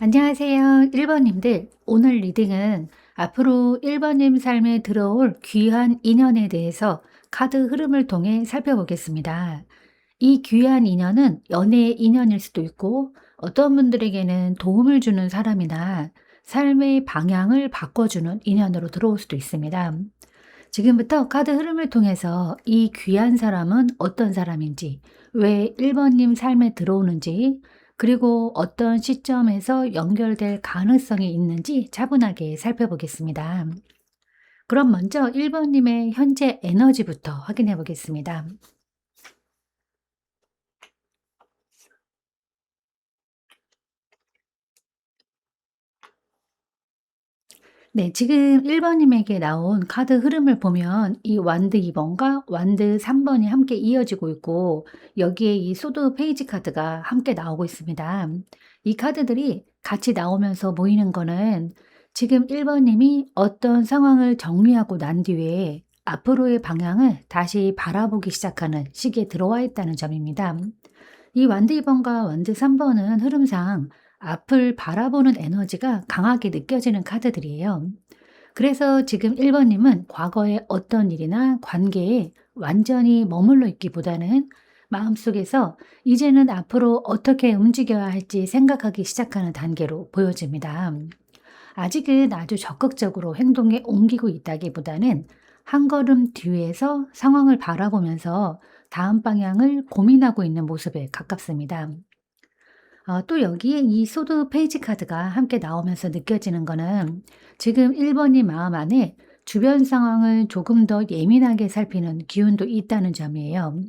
안녕하세요. 1번님들. 오늘 리딩은 앞으로 1번님 삶에 들어올 귀한 인연에 대해서 카드 흐름을 통해 살펴보겠습니다. 이 귀한 인연은 연애의 인연일 수도 있고 어떤 분들에게는 도움을 주는 사람이나 삶의 방향을 바꿔주는 인연으로 들어올 수도 있습니다. 지금부터 카드 흐름을 통해서 이 귀한 사람은 어떤 사람인지, 왜 1번님 삶에 들어오는지, 그리고 어떤 시점에서 연결될 가능성이 있는지 차분하게 살펴보겠습니다. 그럼 먼저 1번님의 현재 에너지부터 확인해 보겠습니다. 네, 지금 1번님에게 나온 카드 흐름을 보면 이 완드 2번과 완드 3번이 함께 이어지고 있고 여기에 이 소드 페이지 카드가 함께 나오고 있습니다. 이 카드들이 같이 나오면서 보이는 거는 지금 1번님이 어떤 상황을 정리하고 난 뒤에 앞으로의 방향을 다시 바라보기 시작하는 시기에 들어와 있다는 점입니다. 이 완드 2번과 완드 3번은 흐름상 앞을 바라보는 에너지가 강하게 느껴지는 카드들이에요. 그래서 지금 1번님은 과거의 어떤 일이나 관계에 완전히 머물러 있기보다는 마음속에서 이제는 앞으로 어떻게 움직여야 할지 생각하기 시작하는 단계로 보여집니다. 아직은 아주 적극적으로 행동에 옮기고 있다기보다는 한 걸음 뒤에서 상황을 바라보면서 다음 방향을 고민하고 있는 모습에 가깝습니다. 또 여기에 이 소드 페이지 카드가 함께 나오면서 느껴지는 거는 지금 1번이 마음 안에 주변 상황을 조금 더 예민하게 살피는 기운도 있다는 점이에요.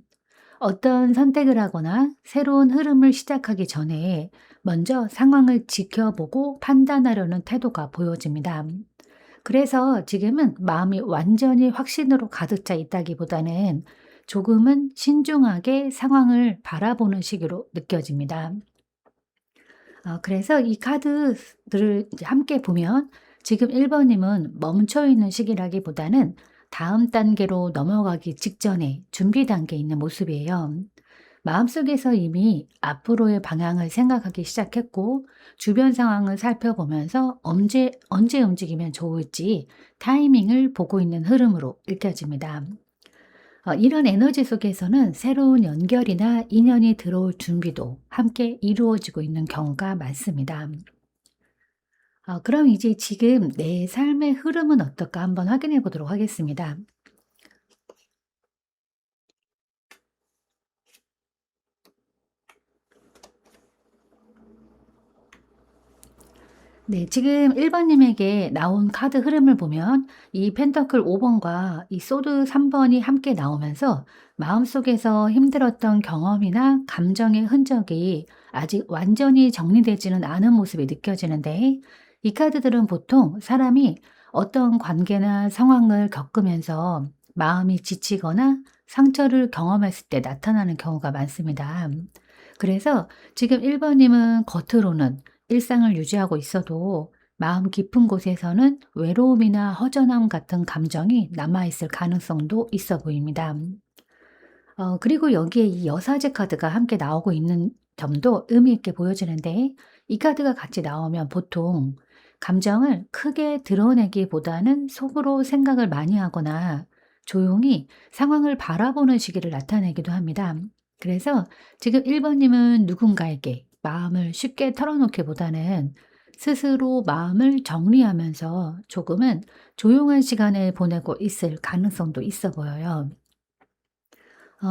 어떤 선택을 하거나 새로운 흐름을 시작하기 전에 먼저 상황을 지켜보고 판단하려는 태도가 보여집니다. 그래서 지금은 마음이 완전히 확신으로 가득 차 있다기보다는 조금은 신중하게 상황을 바라보는 시기로 느껴집니다. 그래서 이 카드들을 이제 함께 보면 지금 1번님은 멈춰 있는 시기라기보다는 다음 단계로 넘어가기 직전에 준비 단계에 있는 모습이에요. 마음속에서 이미 앞으로의 방향을 생각하기 시작했고 주변 상황을 살펴보면서 언제 움직이면 좋을지 타이밍을 보고 있는 흐름으로 읽혀집니다. 이런 에너지 속에서는 새로운 연결이나 인연이 들어올 준비도 함께 이루어지고 있는 경우가 많습니다. 그럼 이제 지금 내 삶의 흐름은 어떨까 한번 확인해 보도록 하겠습니다. 네, 지금 1번님에게 나온 카드 흐름을 보면 이 펜터클 5번과 이 소드 3번이 함께 나오면서 마음속에서 힘들었던 경험이나 감정의 흔적이 아직 완전히 정리되지는 않은 모습이 느껴지는데 이 카드들은 보통 사람이 어떤 관계나 상황을 겪으면서 마음이 지치거나 상처를 경험했을 때 나타나는 경우가 많습니다. 그래서 지금 1번님은 겉으로는 일상을 유지하고 있어도 마음 깊은 곳에서는 외로움이나 허전함 같은 감정이 남아있을 가능성도 있어 보입니다. 그리고 여기에 이 여사제 카드가 함께 나오고 있는 점도 의미 있게 보여지는데 이 카드가 같이 나오면 보통 감정을 크게 드러내기보다는 속으로 생각을 많이 하거나 조용히 상황을 바라보는 시기를 나타내기도 합니다. 그래서 지금 1번님은 누군가에게 마음을 쉽게 털어놓기보다는 스스로 마음을 정리하면서 조금은 조용한 시간을 보내고 있을 가능성도 있어 보여요.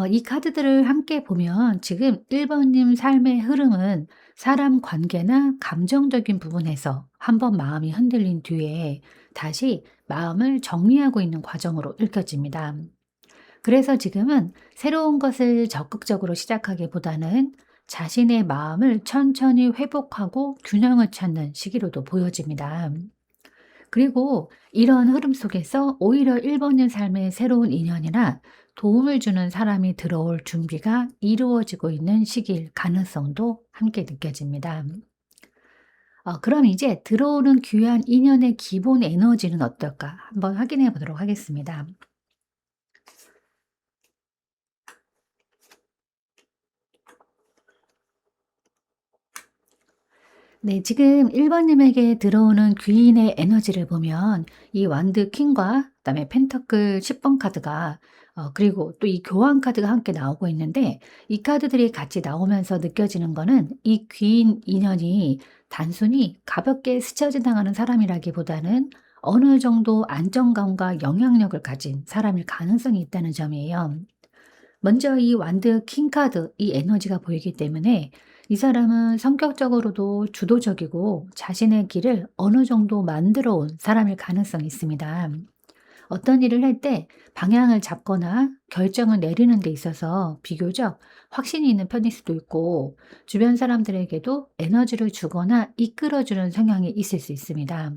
이 카드들을 함께 보면 지금 1번님 삶의 흐름은 사람 관계나 감정적인 부분에서 한번 마음이 흔들린 뒤에 다시 마음을 정리하고 있는 과정으로 읽혀집니다. 그래서 지금은 새로운 것을 적극적으로 시작하기보다는 자신의 마음을 천천히 회복하고 균형을 찾는 시기로도 보여집니다. 그리고 이런 흐름 속에서 오히려 1번님 삶의 새로운 인연이나 도움을 주는 사람이 들어올 준비가 이루어지고 있는 시기일 가능성도 함께 느껴집니다. 그럼 이제 들어오는 귀한 인연의 기본 에너지는 어떨까? 한번 확인해 보도록 하겠습니다. 네, 지금 1 번님에게 들어오는 귀인의 에너지를 보면 이 완드 퀸과 그다음에 펜터클 10번 카드가 그리고 또 이 교환 카드가 함께 나오고 있는데, 이 카드들이 같이 나오면서 느껴지는 거는 이 귀인 인연이 단순히 가볍게 스쳐 지나가는 사람이라기보다는 어느 정도 안정감과 영향력을 가진 사람일 가능성이 있다는 점이에요. 먼저 이 완드 킹 카드 이 에너지가 보이기 때문에 이 사람은 성격적으로도 주도적이고 자신의 길을 어느 정도 만들어 온 사람일 가능성이 있습니다. 어떤 일을 할 때 방향을 잡거나 결정을 내리는 데 있어서 비교적 확신이 있는 편일 수도 있고, 주변 사람들에게도 에너지를 주거나 이끌어주는 성향이 있을 수 있습니다.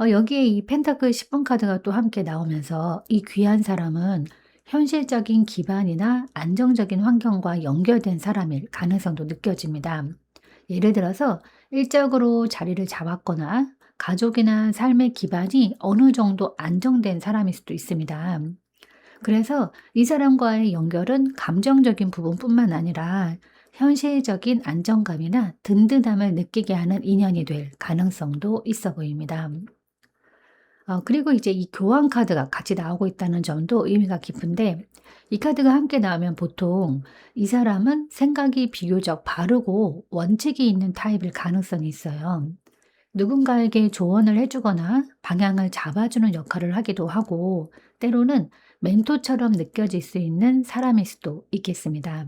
여기에 이 펜타클 10번 카드가 또 함께 나오면서 이 귀한 사람은 현실적인 기반이나 안정적인 환경과 연결된 사람일 가능성도 느껴집니다. 예를 들어서 일적으로 자리를 잡았거나 가족이나 삶의 기반이 어느 정도 안정된 사람일 수도 있습니다. 그래서 이 사람과의 연결은 감정적인 부분뿐만 아니라 현실적인 안정감이나 든든함을 느끼게 하는 인연이 될 가능성도 있어 보입니다. 그리고 이제 이 교환 카드가 같이 나오고 있다는 점도 의미가 깊은데, 이 카드가 함께 나오면 보통 이 사람은 생각이 비교적 바르고 원칙이 있는 타입일 가능성이 있어요. 누군가에게 조언을 해주거나 방향을 잡아주는 역할을 하기도 하고, 때로는 멘토처럼 느껴질 수 있는 사람일 수도 있겠습니다.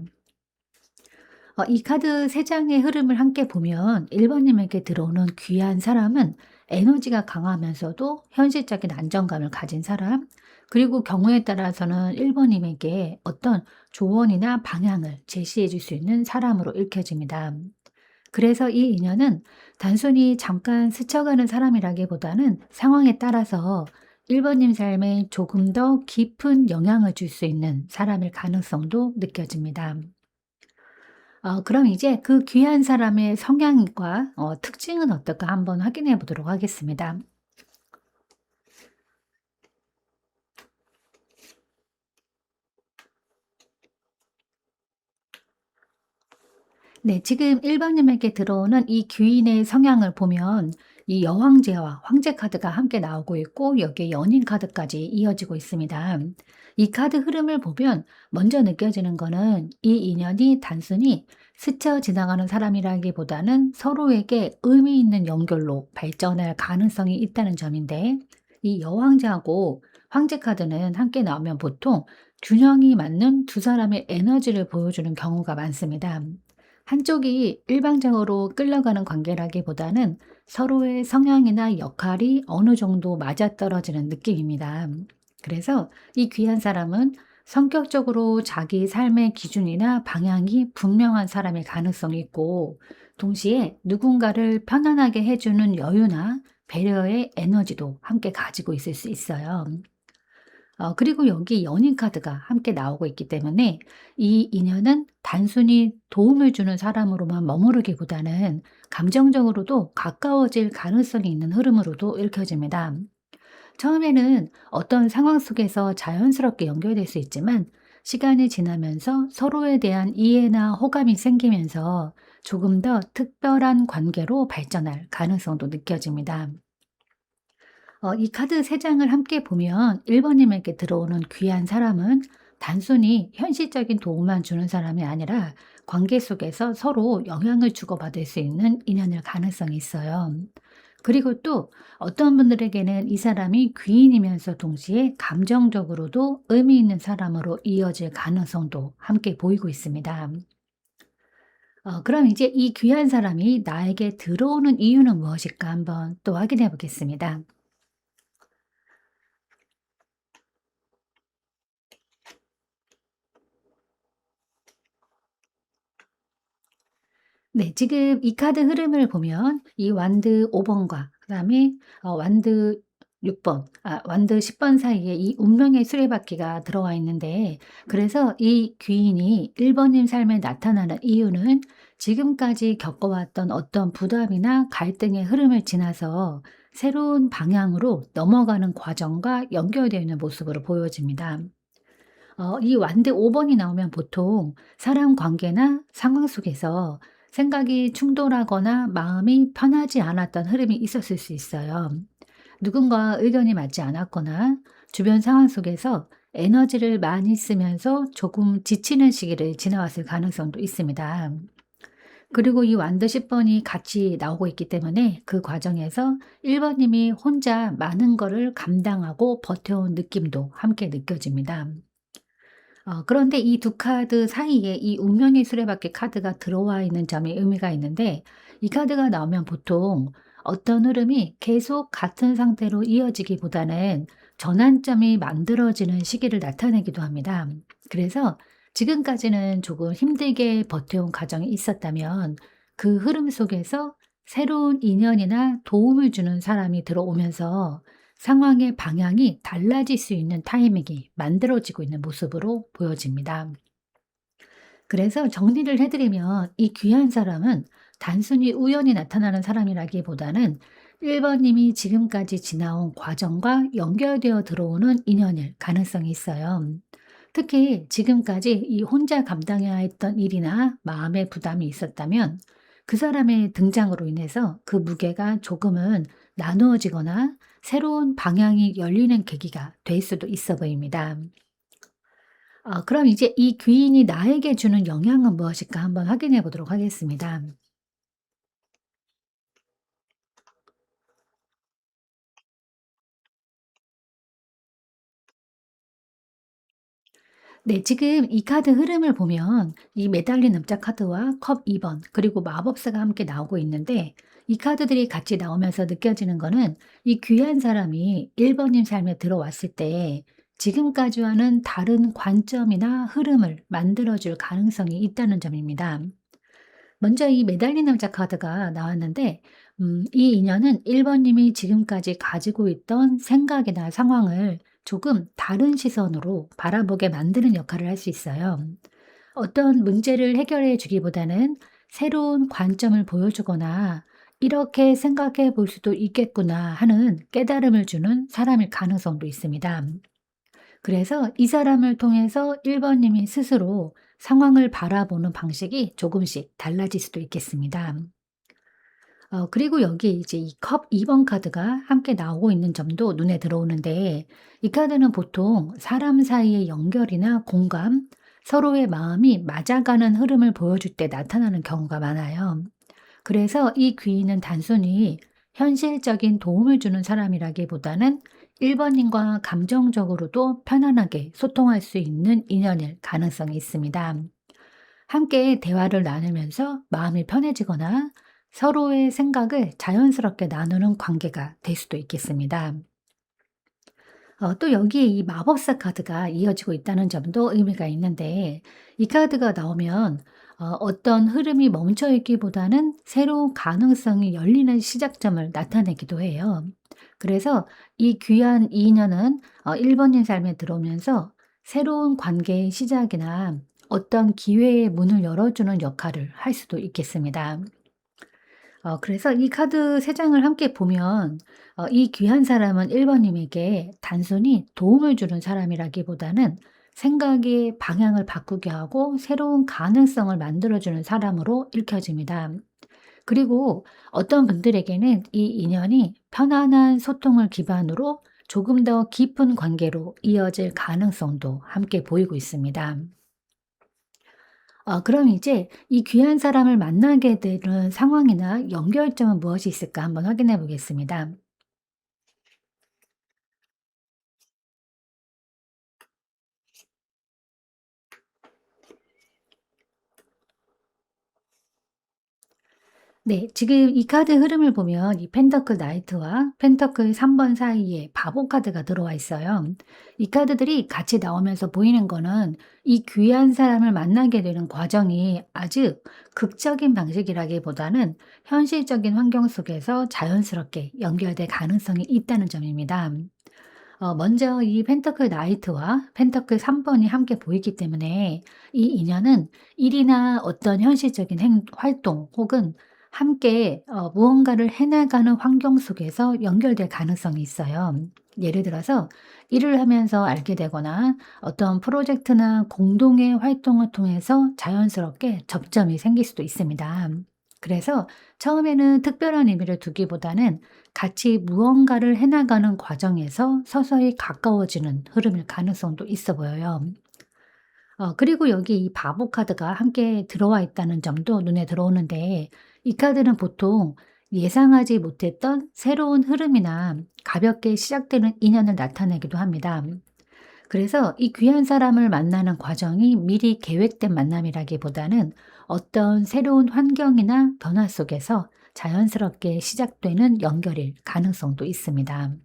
이 카드 세 장의 흐름을 함께 보면 1 번님에게 들어오는 귀한 사람은 에너지가 강하면서도 현실적인 안정감을 가진 사람, 그리고 경우에 따라서는 1 번님에게 어떤 조언이나 방향을 제시해 줄 수 있는 사람으로 읽혀집니다. 그래서 이 인연은 단순히 잠깐 스쳐가는 사람이라기보다는 상황에 따라서 1 번님 삶에 조금 더 깊은 영향을 줄 수 있는 사람일 가능성도 느껴집니다. 그럼 이제 그 귀한 사람의 성향과 특징은 어떨까 한번 확인해 보도록 하겠습니다. 네, 지금 1 번님에게 들어오는 이 귀인의 성향을 보면 이 여왕제와 황제 카드가 함께 나오고 있고, 여기에 연인 카드까지 이어지고 있습니다. 이 카드 흐름을 보면 먼저 느껴지는 거는 이 인연이 단순히 스쳐 지나가는 사람이라기보다는 서로에게 의미 있는 연결로 발전할 가능성이 있다는 점인데, 이 여왕제하고 황제 카드는 함께 나오면 보통 균형이 맞는 두 사람의 에너지를 보여주는 경우가 많습니다. 한쪽이 일방적으로 끌려가는 관계라기보다는 서로의 성향이나 역할이 어느 정도 맞아떨어지는 느낌입니다. 그래서 이 귀한 사람은 성격적으로 자기 삶의 기준이나 방향이 분명한 사람일 가능성이 있고, 동시에 누군가를 편안하게 해주는 여유나 배려의 에너지도 함께 가지고 있을 수 있어요. 그리고 여기 연인 카드가 함께 나오고 있기 때문에 이 인연은 단순히 도움을 주는 사람으로만 머무르기보다는 감정적으로도 가까워질 가능성이 있는 흐름으로도 읽혀집니다. 처음에는 어떤 상황 속에서 자연스럽게 연결될 수 있지만, 시간이 지나면서 서로에 대한 이해나 호감이 생기면서 조금 더 특별한 관계로 발전할 가능성도 느껴집니다. 이 카드 세 장을 함께 보면 1 번님에게 들어오는 귀한 사람은 단순히 현실적인 도움만 주는 사람이 아니라 관계 속에서 서로 영향을 주고받을 수 있는 인연일 가능성이 있어요. 그리고 또 어떤 분들에게는 이 사람이 귀인이면서 동시에 감정적으로도 의미 있는 사람으로 이어질 가능성도 함께 보이고 있습니다. 그럼 이제 이 귀한 사람이 나에게 들어오는 이유는 무엇일까 한번 또 확인해 보겠습니다. 네. 지금 이 카드 흐름을 보면 이 완드 5 번과 그다음에 완드 6 번, 완드 10번 사이에 이 운명의 수레바퀴가 들어와 있는데, 그래서 이 귀인이 1 번님 삶에 나타나는 이유는 지금까지 겪어왔던 어떤 부담이나 갈등의 흐름을 지나서 새로운 방향으로 넘어가는 과정과 연결되어 있는 모습으로 보여집니다. 이 완드 5 번이 나오면 보통 사람 관계나 상황 속에서 생각이 충돌하거나 마음이 편하지 않았던 흐름이 있었을 수 있어요. 누군가 의견이 맞지 않았거나 주변 상황 속에서 에너지를 많이 쓰면서 조금 지치는 시기를 지나왔을 가능성도 있습니다. 그리고 이 완드 10번이 같이 나오고 있기 때문에 그 과정에서 1번 님이 혼자 많은 거를 감당하고 버텨온 느낌도 함께 느껴집니다. 그런데 이 두 카드 사이에 이 운명의 수레바퀴 카드가 들어와 있는 점이 의미가 있는데, 이 카드가 나오면 보통 어떤 흐름이 계속 같은 상태로 이어지기보다는 전환점이 만들어지는 시기를 나타내기도 합니다. 그래서 지금까지는 조금 힘들게 버텨온 과정이 있었다면 그 흐름 속에서 새로운 인연이나 도움을 주는 사람이 들어오면서 상황의 방향이 달라질 수 있는 타이밍이 만들어지고 있는 모습으로 보여집니다. 그래서 정리를 해드리면 이 귀한 사람은 단순히 우연히 나타나는 사람이라기보다는 1번 님이 지금까지 지나온 과정과 연결되어 들어오는 인연일 가능성이 있어요. 특히 지금까지 이 혼자 감당해야 했던 일이나 마음의 부담이 있었다면 그 사람의 등장으로 인해서 그 무게가 조금은 나누어지거나 새로운 방향이 열리는 계기가 될 수도 있어 보입니다. 그럼 이제 이 귀인이 나에게 주는 영향은 무엇일까 한번 확인해 보도록 하겠습니다. 네, 지금 이 카드 흐름을 보면 이 매달린 납작 카드와 컵 2번 그리고 마법사가 함께 나오고 있는데, 이 카드들이 같이 나오면서 느껴지는 거는 이 귀한 사람이 1번님 삶에 들어왔을 때 지금까지와는 다른 관점이나 흐름을 만들어줄 가능성이 있다는 점입니다. 먼저 이 매달린 남자 카드가 나왔는데, 이 인연은 1번 님이 지금까지 가지고 있던 생각이나 상황을 조금 다른 시선으로 바라보게 만드는 역할을 할 수 있어요. 어떤 문제를 해결해 주기보다는 새로운 관점을 보여주거나 '이렇게 생각해 볼 수도 있겠구나.' 하는 깨달음을 주는 사람일 가능성도 있습니다. 그래서 이 사람을 통해서 1번 님이 스스로 상황을 바라보는 방식이 조금씩 달라질 수도 있겠습니다. 그리고 여기에 이제 이 컵 2번 카드가 함께 나오고 있는 점도 눈에 들어오는데, 이 카드는 보통 사람 사이의 연결이나 공감, 서로의 마음이 맞아가는 흐름을 보여줄 때 나타나는 경우가 많아요. 그래서 이 귀인은 단순히 현실적인 도움을 주는 사람이라기보다는 1번 님과 감정적으로도 편안하게 소통할 수 있는 인연일 가능성이 있습니다. 함께 대화를 나누면서 마음이 편해지거나 서로의 생각을 자연스럽게 나누는 관계가 될 수도 있겠습니다. 또 여기에 이 마법사 카드가 이어지고 있다는 점도 의미가 있는데, 이 카드가 나오면 어떤 흐름이 멈춰 있기보다는 새로운 가능성이 열리는 시작점을 나타내기도 해요. 그래서 이 귀한 인연은 1번님 삶에 들어오면서 새로운 관계의 시작이나 어떤 기회의 문을 열어주는 역할을 할 수도 있겠습니다. 그래서 이 카드 3 장을 함께 보면 이 귀한 사람은 1번 님에게 단순히 도움을 주는 사람이라기보다는 생각의 방향을 바꾸게 하고 새로운 가능성을 만들어 주는 사람으로 읽혀집니다. 그리고 어떤 분들에게는 이 인연이 편안한 소통을 기반으로 조금 더 깊은 관계로 이어질 가능성도 함께 보이고 있습니다. 그럼 이제 이 귀한 사람을 만나게 되는 상황이나 연결점은 무엇이 있을까 한번 확인해 보겠습니다. 네. 지금 이 카드 흐름을 보면 이 펜터클 나이트와 펜터클 3번 사이에 바보 카드가 들어와 있어요. 이 카드들이 같이 나오면서 보이는 거는 이 귀한 사람을 만나게 되는 과정이 아주 극적인 방식이라기보다는 현실적인 환경 속에서 자연스럽게 연결될 가능성이 있다는 점입니다. 먼저 이 펜터클 나이트와 펜터클 3 번이 함께 보이기 때문에 이 인연은 일이나 어떤 현실적인 행 활동 혹은 함께 무언가를 해 나가는 환경 속에서 연결될 가능성이 있어요. 예를 들어서 일을 하면서 알게 되거나 어떤 프로젝트나 공동의 활동을 통해서 자연스럽게 접점이 생길 수도 있습니다. 그래서 처음에는 특별한 의미를 두기보다는 같이 무언가를 해 나가는 과정에서 서서히 가까워지는 흐름일 가능성도 있어 보여요. 그리고 여기 이 바보 카드가 함께 들어와 있다는 점도 눈에 들어오는데, 이 카드는 보통 예상하지 못했던 새로운 흐름이나 가볍게 시작되는 인연을 나타내기도 합니다. 그래서 이 귀한 사람을 만나는 과정이 미리 계획된 만남이라기보다는 어떤 새로운 환경이나 변화 속에서 자연스럽게 시작되는 연결일 가능성도 있습니다.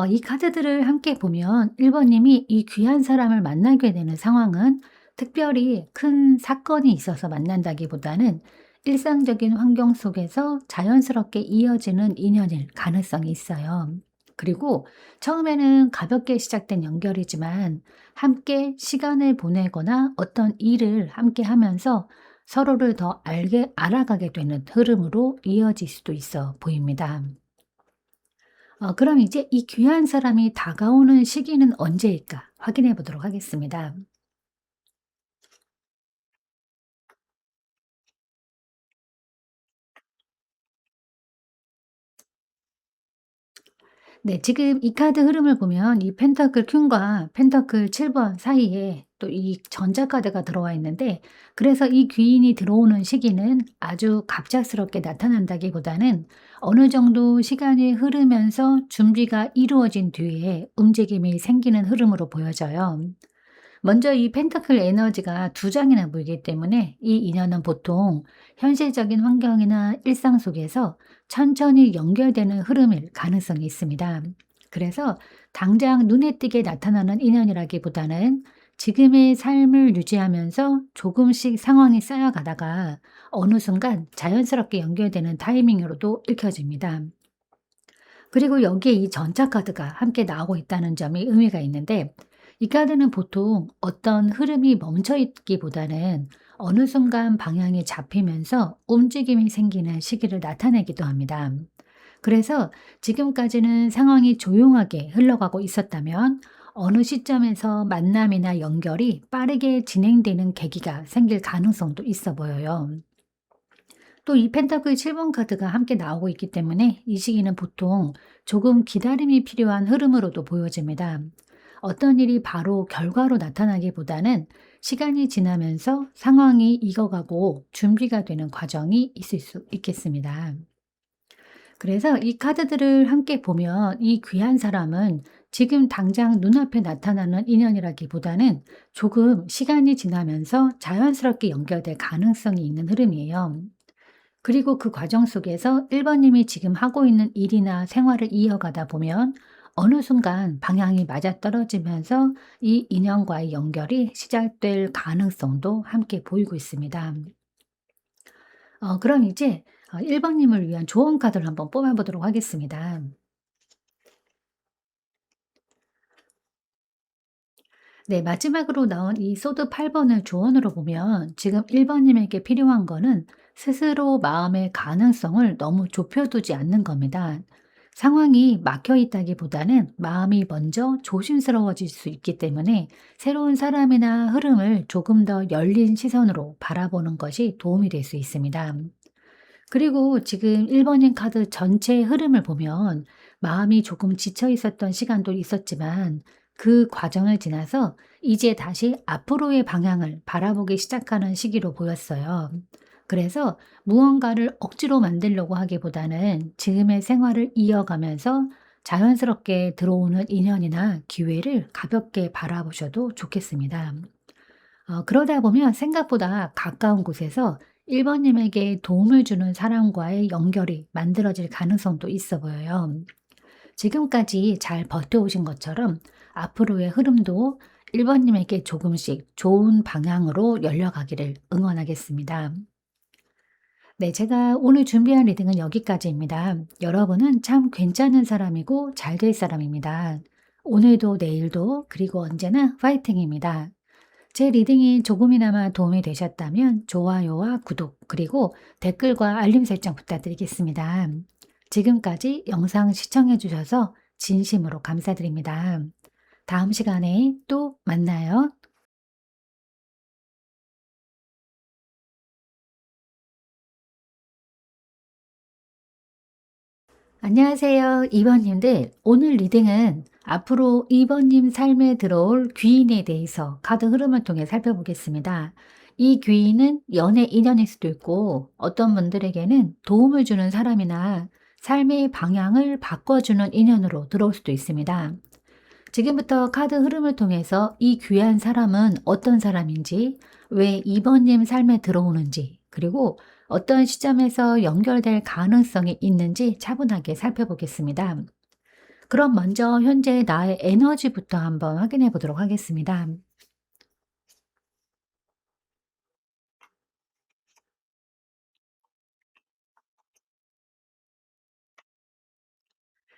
이 카드들을 함께 보면 1 번님이 이 귀한 사람을 만나게 되는 상황은 특별히 큰 사건이 있어서 만난다기보다는 일상적인 환경 속에서 자연스럽게 이어지는 인연일 가능성이 있어요. 그리고 처음에는 가볍게 시작된 연결이지만 함께 시간을 보내거나 어떤 일을 함께 하면서 서로를 더 알게 알아가게 되는 흐름으로 이어질 수도 있어 보입니다. 그럼 이제 이 귀한 사람이 다가오는 시기는 언제일까 확인해 보도록 하겠습니다. 네, 지금 이 카드 흐름을 보면 이 펜터클 퀸과 펜터클 7번 사이에 또 이 전자 카드가 들어와 있는데, 그래서 이 귀인이 들어오는 시기는 아주 갑작스럽게 나타난다기보다는 어느 정도 시간이 흐르면서 준비가 이루어진 뒤에 움직임이 생기는 흐름으로 보여져요. 먼저 이 펜타클 에너지가 두 장이나 보이기 때문에 이 인연은 보통 현실적인 환경이나 일상 속에서 천천히 연결되는 흐름일 가능성이 있습니다. 그래서 당장 눈에 띄게 나타나는 인연이라기보다는 지금의 삶을 유지하면서 조금씩 상황이 쌓여가다가 어느 순간 자연스럽게 연결되는 타이밍으로도 읽혀집니다. 그리고 여기에 이 전차 카드가 함께 나오고 있다는 점이 의미가 있는데, 이 카드는 보통 어떤 흐름이 멈춰 있기보다는 어느 순간 방향이 잡히면서 움직임이 생기는 시기를 나타내기도 합니다. 그래서 지금까지는 상황이 조용하게 흘러가고 있었다면 어느 시점에서 만남이나 연결이 빠르게 진행되는 계기가 생길 가능성도 있어 보여요. 또 이 펜타클 7번 카드가 함께 나오고 있기 때문에 이 시기는 보통 조금 기다림이 필요한 흐름으로도 보여집니다. 어떤 일이 바로 결과로 나타나기보다는 시간이 지나면서 상황이 익어가고 준비가 되는 과정이 있을 수 있겠습니다. 그래서 이 카드들을 함께 보면 이 귀한 사람은 지금 당장 눈앞에 나타나는 인연이라기보다는 조금 시간이 지나면서 자연스럽게 연결될 가능성이 있는 흐름이에요. 그리고 그 과정 속에서 1 번님이 지금 하고 있는 일이나 생활을 이어가다 보면 어느 순간 방향이 맞아떨어지면서 이 인연과의 연결이 시작될 가능성도 함께 보이고 있습니다. 그럼 이제 1 번님을 위한 조언 카드를 한번 뽑아 보도록 하겠습니다. 네, 마지막으로 나온 이 소드 8 번을 조언으로 보면 지금 1 번님에게 필요한 거는 스스로 마음의 가능성을 너무 좁혀 두지 않는 겁니다. 상황이 막혀 있다기보다는 마음이 먼저 조심스러워질 수 있기 때문에 새로운 사람이나 흐름을 조금 더 열린 시선으로 바라보는 것이 도움이 될 수 있습니다. 그리고 지금 1 번인 카드 전체의 흐름을 보면 마음이 조금 지쳐 있었던 시간도 있었지만 그 과정을 지나서 이제 다시 앞으로의 방향을 바라보기 시작하는 시기로 보였어요. 그래서 무언가를 억지로 만들려고 하기보다는 지금의 생활을 이어가면서 자연스럽게 들어오는 인연이나 기회를 가볍게 바라보셔도 좋겠습니다. 그러다 보면 생각보다 가까운 곳에서 1 번님에게 도움을 주는 사람과의 연결이 만들어질 가능성도 있어 보여요. 지금까지 잘 버텨오신 것처럼 앞으로의 흐름도 1 번님에게 조금씩 좋은 방향으로 열려가기를 응원하겠습니다. 네, 제가 오늘 준비한 리딩은 여기까지입니다. 여러분은 참 괜찮은 사람이고 잘 될 사람입니다. 오늘도 내일도 그리고 언제나 파이팅입니다. 제 리딩이 조금이나마 도움이 되셨다면 좋아요와 구독, 그리고 댓글과 알림 설정 부탁드리겠습니다. 지금까지 영상 시청해 주셔서 진심으로 감사드립니다. 다음 시간에 또 만나요. 안녕하세요. 2번님들. 오늘 리딩은 앞으로 2번님 삶에 들어올 귀인에 대해서 카드 흐름을 통해 살펴보겠습니다. 이 귀인은 연애 인연일 수도 있고 어떤 분들에게는 도움을 주는 사람이나 삶의 방향을 바꿔주는 인연으로 들어올 수도 있습니다. 지금부터 카드 흐름을 통해서 이 귀한 사람은 어떤 사람인지, 왜 2번님 삶에 들어오는지, 그리고 어떤 시점에서 연결될 가능성이 있는지 차분하게 살펴보겠습니다. 그럼 먼저 현재 나의 에너지부터 한번 확인해 보도록 하겠습니다.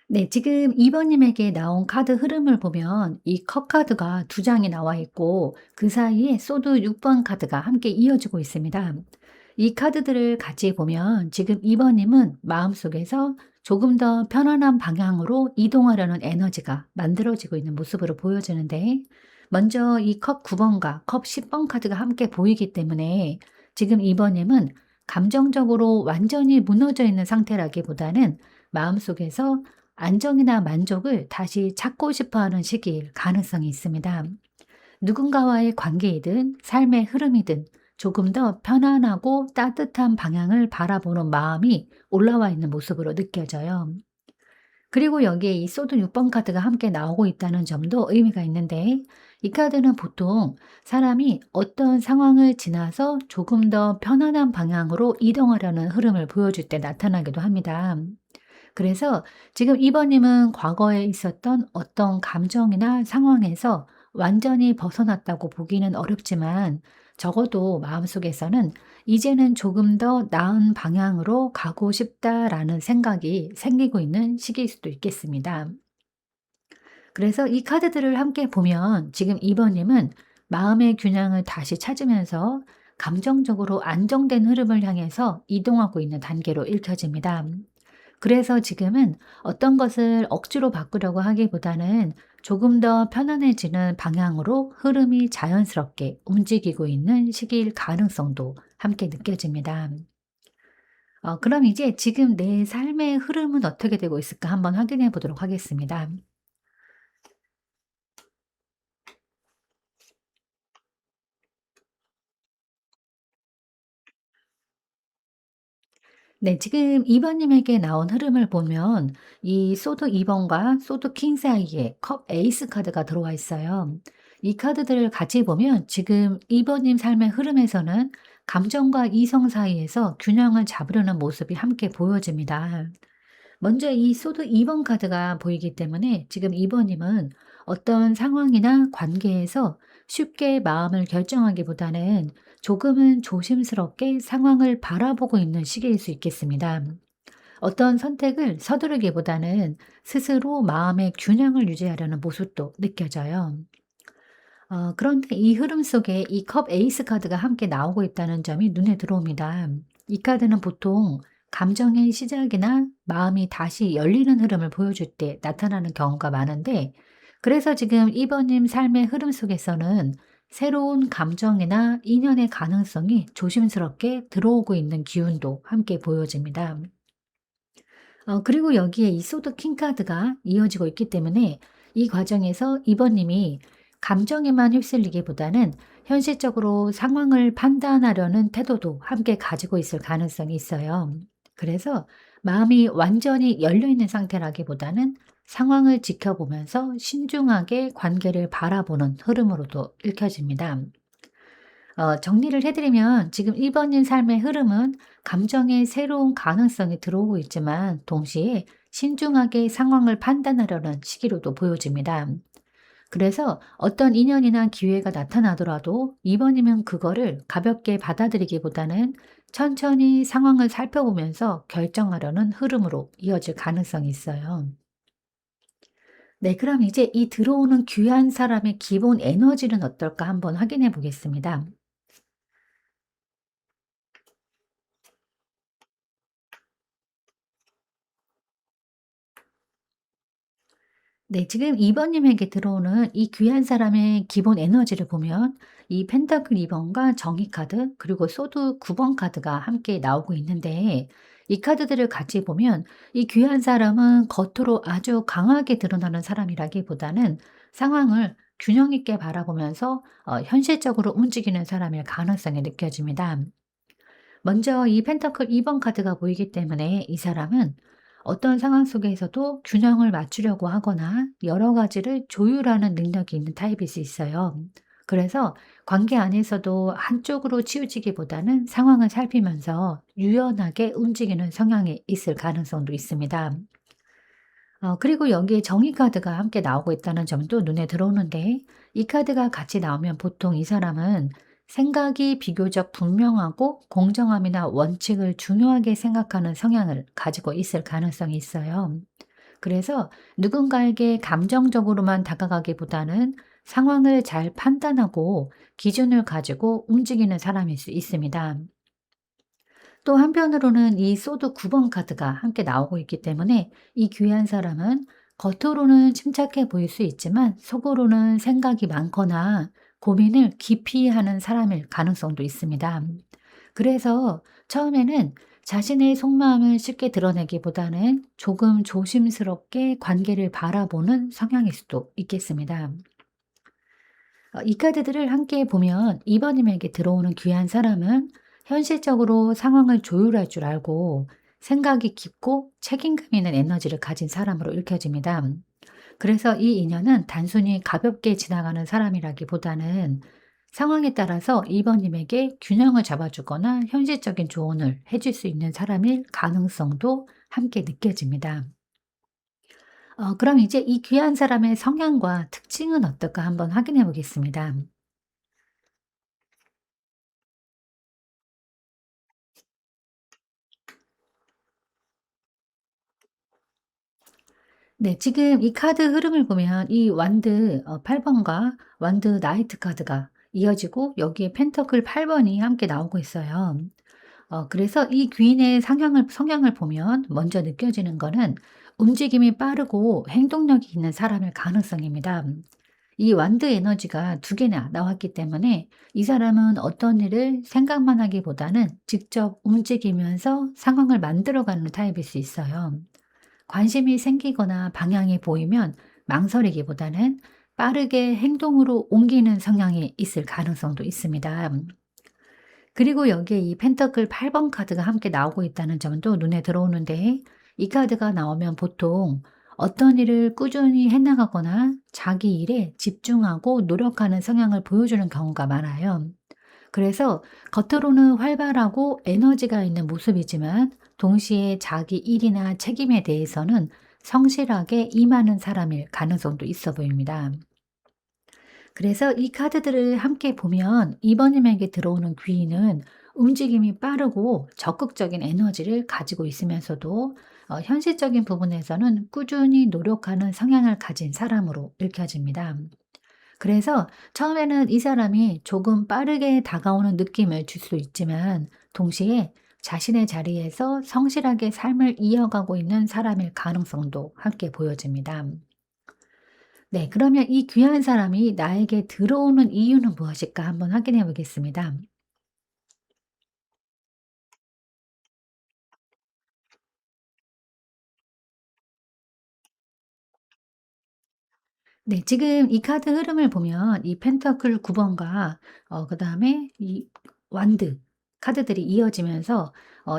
네, 지금 2번님에게 나온 카드 흐름을 보면 이 컵 카드가 두 장이 나와 있고 그 사이에 소드 6번 카드가 함께 이어지고 있습니다. 이 카드들을 같이 보면 지금 2번님은 마음속에서 조금 더 편안한 방향으로 이동하려는 에너지가 만들어지고 있는 모습으로 보여지는데, 먼저 이 컵 9번과 컵 10번 카드가 함께 보이기 때문에 지금 2번님은 감정적으로 완전히 무너져 있는 상태라기보다는 마음속에서 안정이나 만족을 다시 찾고 싶어 하는 시기일 가능성이 있습니다. 누군가와의 관계이든 삶의 흐름이든 조금 더 편안하고 따뜻한 방향을 바라보는 마음이 올라와 있는 모습으로 느껴져요. 그리고 여기에 이 소드 6번 카드가 함께 나오고 있다는 점도 의미가 있는데, 이 카드는 보통 사람이 어떤 상황을 지나서 조금 더 편안한 방향으로 이동하려는 흐름을 보여줄 때 나타나기도 합니다. 그래서 지금 2번님은 과거에 있었던 어떤 감정이나 상황에서 완전히 벗어났다고 보기는 어렵지만, 적어도 마음속에서는 이제는 조금 더 나은 방향으로 가고 싶다라는 생각이 생기고 있는 시기일 수도 있겠습니다. 그래서 이 카드들을 함께 보면 지금 2번님은 마음의 균형을 다시 찾으면서 감정적으로 안정된 흐름을 향해서 이동하고 있는 단계로 읽혀집니다. 그래서 지금은 어떤 것을 억지로 바꾸려고 하기보다는 조금 더 편안해지는 방향으로 흐름이 자연스럽게 움직이고 있는 시기일 가능성도 함께 느껴집니다. 그럼 이제 지금 내 삶의 흐름은 어떻게 되고 있을까 한번 확인해 보도록 하겠습니다. 네, 지금 2번님에게 나온 흐름을 보면 이 소드 2번과 소드 킹 사이에 컵 에이스 카드가 들어와 있어요. 이 카드들을 같이 보면 지금 2번님 삶의 흐름에서는 감정과 이성 사이에서 균형을 잡으려는 모습이 함께 보여집니다. 먼저 이 소드 2번 카드가 보이기 때문에 지금 2번님은 어떤 상황이나 관계에서 쉽게 마음을 결정하기보다는 조금은 조심스럽게 상황을 바라보고 있는 시기일 수 있겠습니다. 어떤 선택을 서두르기보다는 스스로 마음의 균형을 유지하려는 모습도 느껴져요. 그런데 이 흐름 속에 이 컵 에이스 카드가 함께 나오고 있다는 점이 눈에 들어옵니다. 이 카드는 보통 감정의 시작이나 마음이 다시 열리는 흐름을 보여줄 때 나타나는 경우가 많은데, 그래서 지금 2번님 삶의 흐름 속에서는 새로운 감정이나 인연의 가능성이 조심스럽게 들어오고 있는 기운도 함께 보여집니다. 그리고 여기에 이 소드 킹 카드가 이어지고 있기 때문에 이 과정에서 2번님이 감정에만 휩쓸리기보다는 현실적으로 상황을 판단하려는 태도도 함께 가지고 있을 가능성이 있어요. 그래서 마음이 완전히 열려 있는 상태라기보다는 상황을 지켜보면서 신중하게 관계를 바라보는 흐름으로도 읽혀집니다. 정리를 해드리면 지금 1번님 삶의 흐름은 감정의 새로운 가능성이 들어오고 있지만 동시에 신중하게 상황을 판단하려는 시기로도 보여집니다. 그래서 어떤 인연이나 기회가 나타나더라도 2번이면 그거를 가볍게 받아들이기보다는 천천히 상황을 살펴보면서 결정하려는 흐름으로 이어질 가능성이 있어요. 네, 그럼 이제 이 들어오는 귀한 사람의 기본 에너지는 어떨까 한번 확인해 보겠습니다. 네, 지금 2 번님에게 들어오는 이 귀한 사람의 기본 에너지를 보면 이 펜타클 2 번과 정의 카드 그리고 소드 9번 카드가 함께 나오고 있는데, 이 카드들을 같이 보면 이 귀한 사람은 겉으로 아주 강하게 드러나는 사람이라기보다는 상황을 균형 있게 바라보면서 현실적으로 움직이는 사람일 가능성이 느껴집니다. 먼저 이 펜터클 2번 카드가 보이기 때문에 이 사람은 어떤 상황 속에서도 균형을 맞추려고 하거나 여러 가지를 조율하는 능력이 있는 타입일 수 있어요. 그래서 관계 안에서도 한쪽으로 치우치기보다는 상황을 살피면서 유연하게 움직이는 성향이 있을 가능성도 있습니다. 그리고 여기에 정의 카드가 함께 나오고 있다는 점도 눈에 들어오는데, 이 카드가 같이 나오면 보통 이 사람은 생각이 비교적 분명하고 공정함이나 원칙을 중요하게 생각하는 성향을 가지고 있을 가능성이 있어요. 그래서 누군가에게 감정적으로만 다가가기보다는 상황을 잘 판단하고 기준을 가지고 움직이는 사람일 수 있습니다. 또 한편으로는 이 소드 9번 카드가 함께 나오고 있기 때문에 이 귀한 사람은 겉으로는 침착해 보일 수 있지만 속으로는 생각이 많거나 고민을 깊이 하는 사람일 가능성도 있습니다. 그래서 처음에는 자신의 속마음을 쉽게 드러내기보다는 조금 조심스럽게 관계를 바라보는 성향일 수도 있겠습니다. 이 카드들을 함께 보면 이번님에게 들어오는 귀한 사람은 현실적으로 상황을 조율할 줄 알고 생각이 깊고 책임감 있는 에너지를 가진 사람으로 읽혀집니다. 그래서 이 인연은 단순히 가볍게 지나가는 사람이라기보다는 상황에 따라서 이번님에게 균형을 잡아주거나 현실적인 조언을 해줄 수 있는 사람일 가능성도 함께 느껴집니다. 그럼 이제 이 귀한 사람의 성향과 특징은 어떨까 한번 확인해 보겠습니다. 네. 지금 이 카드 흐름을 보면 이 완드 8 번과 완드 나이트 카드가 이어지고 여기에 펜터클 8 번이 함께 나오고 있어요. 그래서 이 귀인의 상향을 성향을 보면 먼저 느껴지는 거는 움직임이 빠르고 행동력이 있는 사람일 가능성입니다. 이 완드 에너지가 두 개나 나왔기 때문에 이 사람은 어떤 일을 생각만 하기보다는 직접 움직이면서 상황을 만들어가는 타입일 수 있어요. 관심이 생기거나 방향이 보이면 망설이기보다는 빠르게 행동으로 옮기는 성향이 있을 가능성도 있습니다. 그리고 여기에 이 펜터클 8번 카드가 함께 나오고 있다는 점도 눈에 들어오는데, 이 카드가 나오면 보통 어떤 일을 꾸준히 해 나가거나 자기 일에 집중하고 노력하는 성향을 보여주는 경우가 많아요. 그래서 겉으로는 활발하고 에너지가 있는 모습이지만 동시에 자기 일이나 책임에 대해서는 성실하게 임하는 사람일 가능성도 있어 보입니다. 그래서 이 카드들을 함께 보면 이번님에게 들어오는 귀인은 움직임이 빠르고 적극적인 에너지를 가지고 있으면서도 현실적인 부분에서는 꾸준히 노력하는 성향을 가진 사람으로 읽혀집니다. 그래서 처음에는 이 사람이 조금 빠르게 다가오는 느낌을 줄 수 있지만 동시에 자신의 자리에서 성실하게 삶을 이어가고 있는 사람일 가능성도 함께 보여집니다. 네, 그러면 이 귀한 사람이 나에게 들어오는 이유는 무엇일까 한번 확인해 보겠습니다. 네. 지금 이 카드 흐름을 보면 이 펜터클 9 번과 그다음에 이 완드 카드들이 이어지면서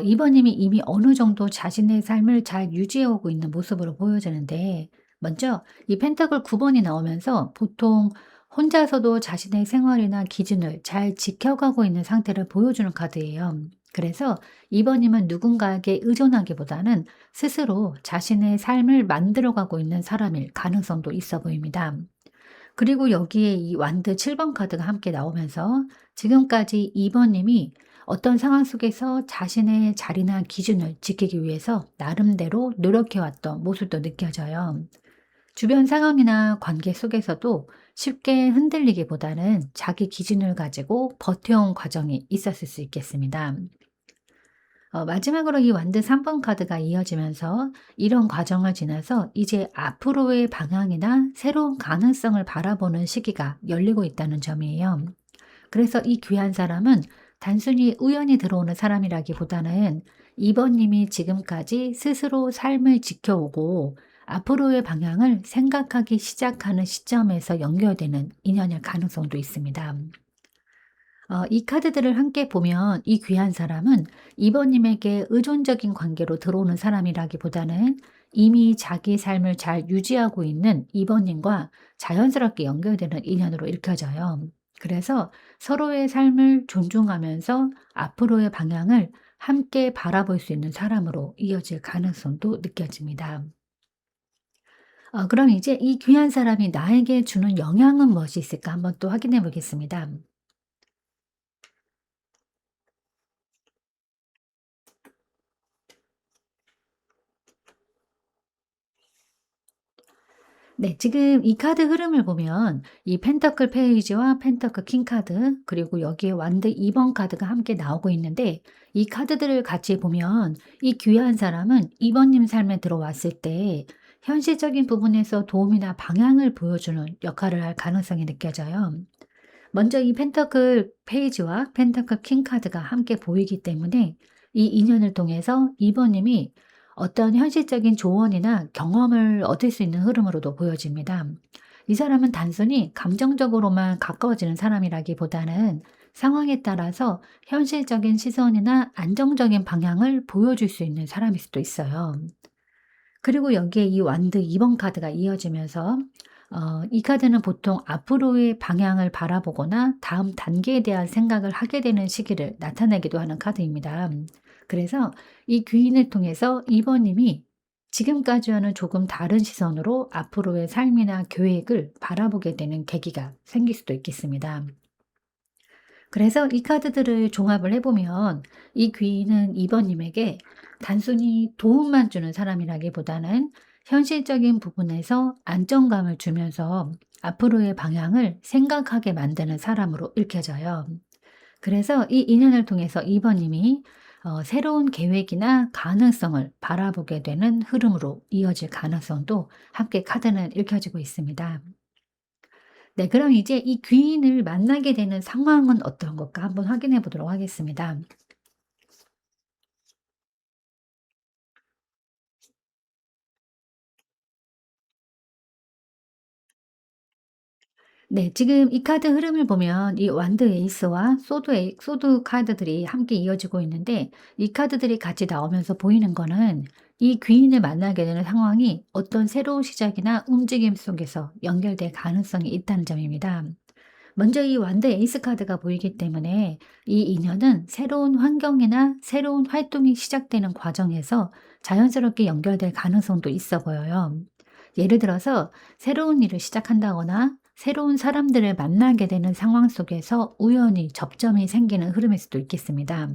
이번님이 이미 어느 정도 자신의 삶을 잘 유지해 오고 있는 모습으로 보여지는데, 먼저 이 펜터클 9 번이 나오면서 보통 혼자서도 자신의 생활이나 기준을 잘 지켜가고 있는 상태를 보여주는 카드예요. 그래서 이번님은 누군가에게 의존하기보다는 스스로 자신의 삶을 만들어가고 있는 사람일 가능성도 있어 보입니다. 그리고 여기에 이 완드 7번 카드가 함께 나오면서 지금까지 2 번님이 어떤 상황 속에서 자신의 자리나 기준을 지키기 위해서 나름대로 노력해 왔던 모습도 느껴져요. 주변 상황이나 관계 속에서도 쉽게 흔들리기보다는 자기 기준을 가지고 버텨온 과정이 있었을 수 있겠습니다. 마지막으로 이 완드 3번 카드가 이어지면서 이런 과정을 지나서 이제 앞으로의 방향이나 새로운 가능성을 바라보는 시기가 열리고 있다는 점이에요. 그래서 이 귀한 사람은 단순히 우연히 들어오는 사람이라기보다는 이번님이 지금까지 스스로 삶을 지켜오고 앞으로의 방향을 생각하기 시작하는 시점에서 연결되는 인연일 가능성도 있습니다. 이 카드들을 함께 보면 이 귀한 사람은 이번님에게 의존적인 관계로 들어오는 사람이라기보다는 이미 자기 삶을 잘 유지하고 있는 이번님과 자연스럽게 연결되는 인연으로 읽혀져요. 그래서 서로의 삶을 존중하면서 앞으로의 방향을 함께 바라볼 수 있는 사람으로 이어질 가능성도 느껴집니다. 그럼 이제 이 귀한 사람이 나에게 주는 영향은 무엇이 있을까 한번 또 확인해 보겠습니다. 네. 지금 이 카드 흐름을 보면 이 펜터클 페이지와 펜터클 킹 카드 그리고 여기에 완드 2번 카드가 함께 나오고 있는데 이 카드들을 같이 보면 이 귀한 사람은 이번 님 삶에 들어왔을 때 현실적인 부분에서 도움이나 방향을 보여주는 역할을 할 가능성이 느껴져요. 먼저 이 펜터클 페이지와 펜터클 킹 카드가 함께 보이기 때문에 이 인연을 통해서 이번 님이 어떤 현실적인 조언이나 경험을 얻을 수 있는 흐름으로도 보여집니다. 이 사람은 단순히 감정적으로만 가까워지는 사람이라기보다는 상황에 따라서 현실적인 시선이나 안정적인 방향을 보여줄 수 있는 사람일 수도 있어요. 그리고 여기에 이 완드 2번 카드가 이어지면서 이 카드는 보통 앞으로의 방향을 바라보거나 다음 단계에 대한 생각을 하게 되는 시기를 나타내기도 하는 카드입니다. 그래서 이 귀인을 통해서 2 번님이 지금까지와는 조금 다른 시선으로 앞으로의 삶이나 계획을 바라보게 되는 계기가 생길 수도 있겠습니다. 그래서 이 카드들을 종합을 해 보면 이 귀인은 2 번님에게 단순히 도움만 주는 사람이라기보다는 현실적인 부분에서 안정감을 주면서 앞으로의 방향을 생각하게 만드는 사람으로 읽혀져요. 그래서 이 인연을 통해서 2 번님이 새로운 계획이나 가능성을 바라보게 되는 흐름으로 이어질 가능성도 함께 카드는 읽혀지고 있습니다. 네, 그럼 이제 이 귀인을 만나게 되는 상황은 어떤 걸까 한번 확인해 보도록 하겠습니다. 네, 지금 이 카드 흐름을 보면 이 완드 에이스와 소드 카드들이 함께 이어지고 있는데 이 카드들이 같이 나오면서 보이는 거는 이 귀인을 만나게 되는 상황이 어떤 새로운 시작이나 움직임 속에서 연결될 가능성이 있다는 점입니다. 먼저 이 완드 에이스 카드가 보이기 때문에 이 인연은 새로운 환경이나 새로운 활동이 시작되는 과정에서 자연스럽게 연결될 가능성도 있어 보여요. 예를 들어서 새로운 일을 시작한다거나 새로운 사람들을 만나게 되는 상황 속에서 우연히 접점이 생기는 흐름일 수도 있겠습니다.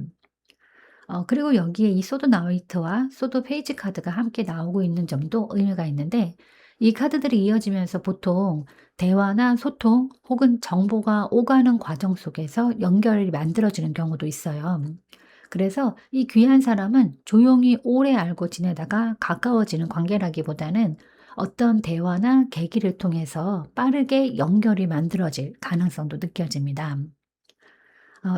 그리고 여기에 이 소드 나이트와 소드 페이지 카드가 함께 나오고 있는 점도 의미가 있는데 이 카드들이 이어지면서 보통 대화나 소통 혹은 정보가 오가는 과정 속에서 연결이 만들어지는 경우도 있어요. 그래서 이 귀한 사람은 조용히 오래 알고 지내다가 가까워지는 관계라기보다는 어떤 대화나 계기를 통해서 빠르게 연결이 만들어질 가능성도 느껴집니다.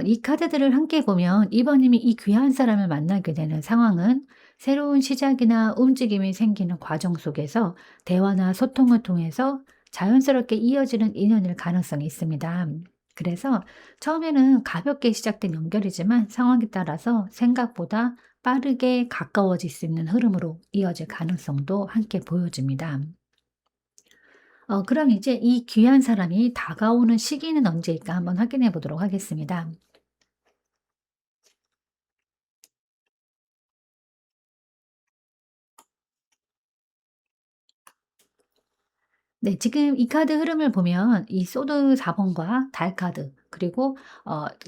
이 카드들을 함께 보면 이번님이 이 귀한 사람을 만나게 되는 상황은 새로운 시작이나 움직임이 생기는 과정 속에서 대화나 소통을 통해서 자연스럽게 이어지는 인연일 가능성이 있습니다. 그래서 처음에는 가볍게 시작된 연결이지만 상황에 따라서 생각보다 빠르게 가까워질 수 있는 흐름으로 이어질 가능성도 함께 보여집니다. 그럼 이제 이 귀한 사람이 다가오는 시기는 언제일까 한번 확인해 보도록 하겠습니다. 네. 지금 이 카드 흐름을 보면 이 소드 4 번과 달 카드 그리고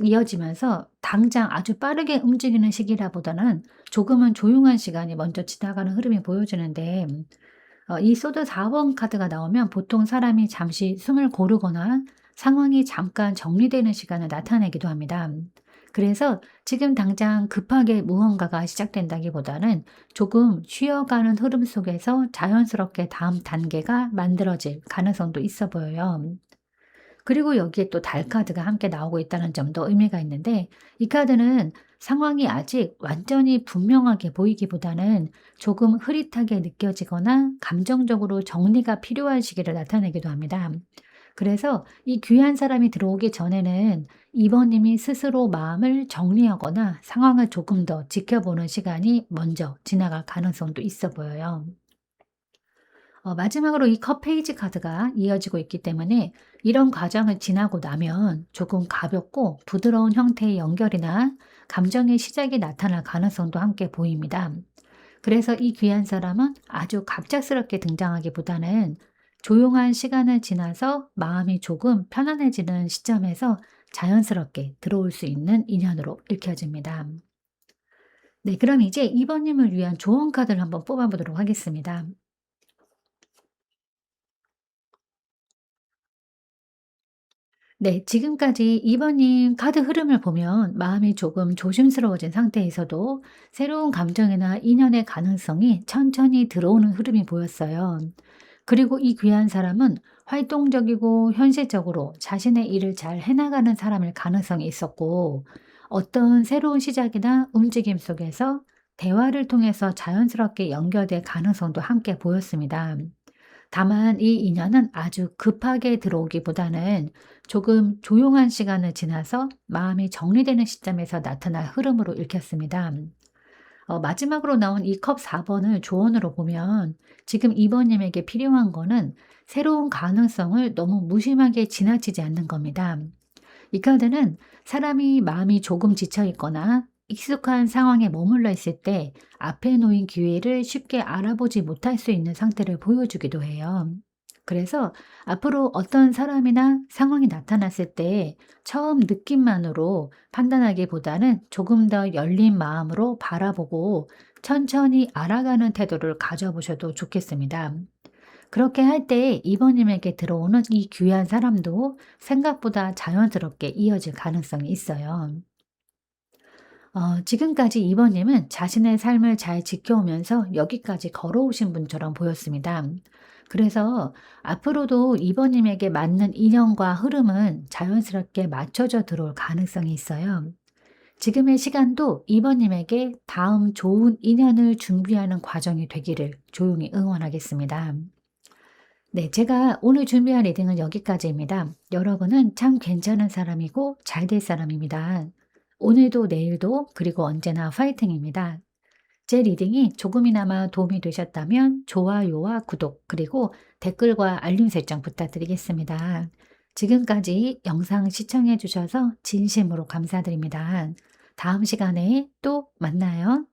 이어지면서 당장 아주 빠르게 움직이는 시기라보다는 조금은 조용한 시간이 먼저 지나가는 흐름이 보여지는데 이 소드 4번 카드가 나오면 보통 사람이 잠시 숨을 고르거나 상황이 잠깐 정리되는 시간을 나타내기도 합니다. 그래서 지금 당장 급하게 무언가가 시작된다기보다는 조금 쉬어가는 흐름 속에서 자연스럽게 다음 단계가 만들어질 가능성도 있어 보여요. 그리고 여기에 또 달 카드가 함께 나오고 있다는 점도 의미가 있는데, 이 카드는 상황이 아직 완전히 분명하게 보이기보다는 조금 흐릿하게 느껴지거나 감정적으로 정리가 필요한 시기를 나타내기도 합니다. 그래서 이 귀한 사람이 들어오기 전에는 이번님이 스스로 마음을 정리하거나 상황을 조금 더 지켜보는 시간이 먼저 지나갈 가능성도 있어 보여요. 마지막으로 이 컵 페이지 카드가 이어지고 있기 때문에 이런 과정을 지나고 나면 조금 가볍고 부드러운 형태의 연결이나 감정의 시작이 나타날 가능성도 함께 보입니다. 그래서 이 귀한 사람은 아주 갑작스럽게 등장하기보다는 조용한 시간을 지나서 마음이 조금 편안해지는 시점에서 자연스럽게 들어올 수 있는 인연으로 읽혀집니다. 네, 그럼 이제 2번님을 위한 조언 카드를 한번 뽑아보도록 하겠습니다. 네, 지금까지 2번님 카드 흐름을 보면 마음이 조금 조심스러워진 상태에서도 새로운 감정이나 인연의 가능성이 천천히 들어오는 흐름이 보였어요. 그리고 이 귀한 사람은 활동적이고 현실적으로 자신의 일을 잘 해나가는 사람일 가능성이 있었고, 어떤 새로운 시작이나 움직임 속에서 대화를 통해서 자연스럽게 연결될 가능성도 함께 보였습니다. 다만 이 인연은 아주 급하게 들어오기보다는 조금 조용한 시간을 지나서 마음이 정리되는 시점에서 나타날 흐름으로 읽혔습니다. 마지막으로 나온 이 컵 4번을 조언으로 보면 지금 2번님에게 필요한 거는 새로운 가능성을 너무 무심하게 지나치지 않는 겁니다. 이 카드는 사람이 마음이 조금 지쳐 있거나 익숙한 상황에 머물러 있을 때 앞에 놓인 기회를 쉽게 알아보지 못할 수 있는 상태를 보여주기도 해요. 그래서 앞으로 어떤 사람이나 상황이 나타났을 때 처음 느낌만으로 판단하기보다는 조금 더 열린 마음으로 바라보고 천천히 알아가는 태도를 가져보셔도 좋겠습니다. 그렇게 할 때 이번님에게 들어오는 이 귀한 사람도 생각보다 자연스럽게 이어질 가능성이 있어요. 지금까지 이번님은 자신의 삶을 잘 지켜오면서 여기까지 걸어오신 분처럼 보였습니다. 그래서 앞으로도 이번님에게 맞는 인연과 흐름은 자연스럽게 맞춰져 들어올 가능성이 있어요. 지금의 시간도 이번님에게 다음 좋은 인연을 준비하는 과정이 되기를 조용히 응원하겠습니다. 네, 제가 오늘 준비한 리딩은 여기까지입니다. 여러분은 참 괜찮은 사람이고 잘 될 사람입니다. 오늘도 내일도 그리고 언제나 파이팅입니다. 제 리딩이 조금이나마 도움이 되셨다면 좋아요와 구독 그리고 댓글과 알림 설정 부탁드리겠습니다. 지금까지 영상 시청해 주셔서 진심으로 감사드립니다. 다음 시간에 또 만나요.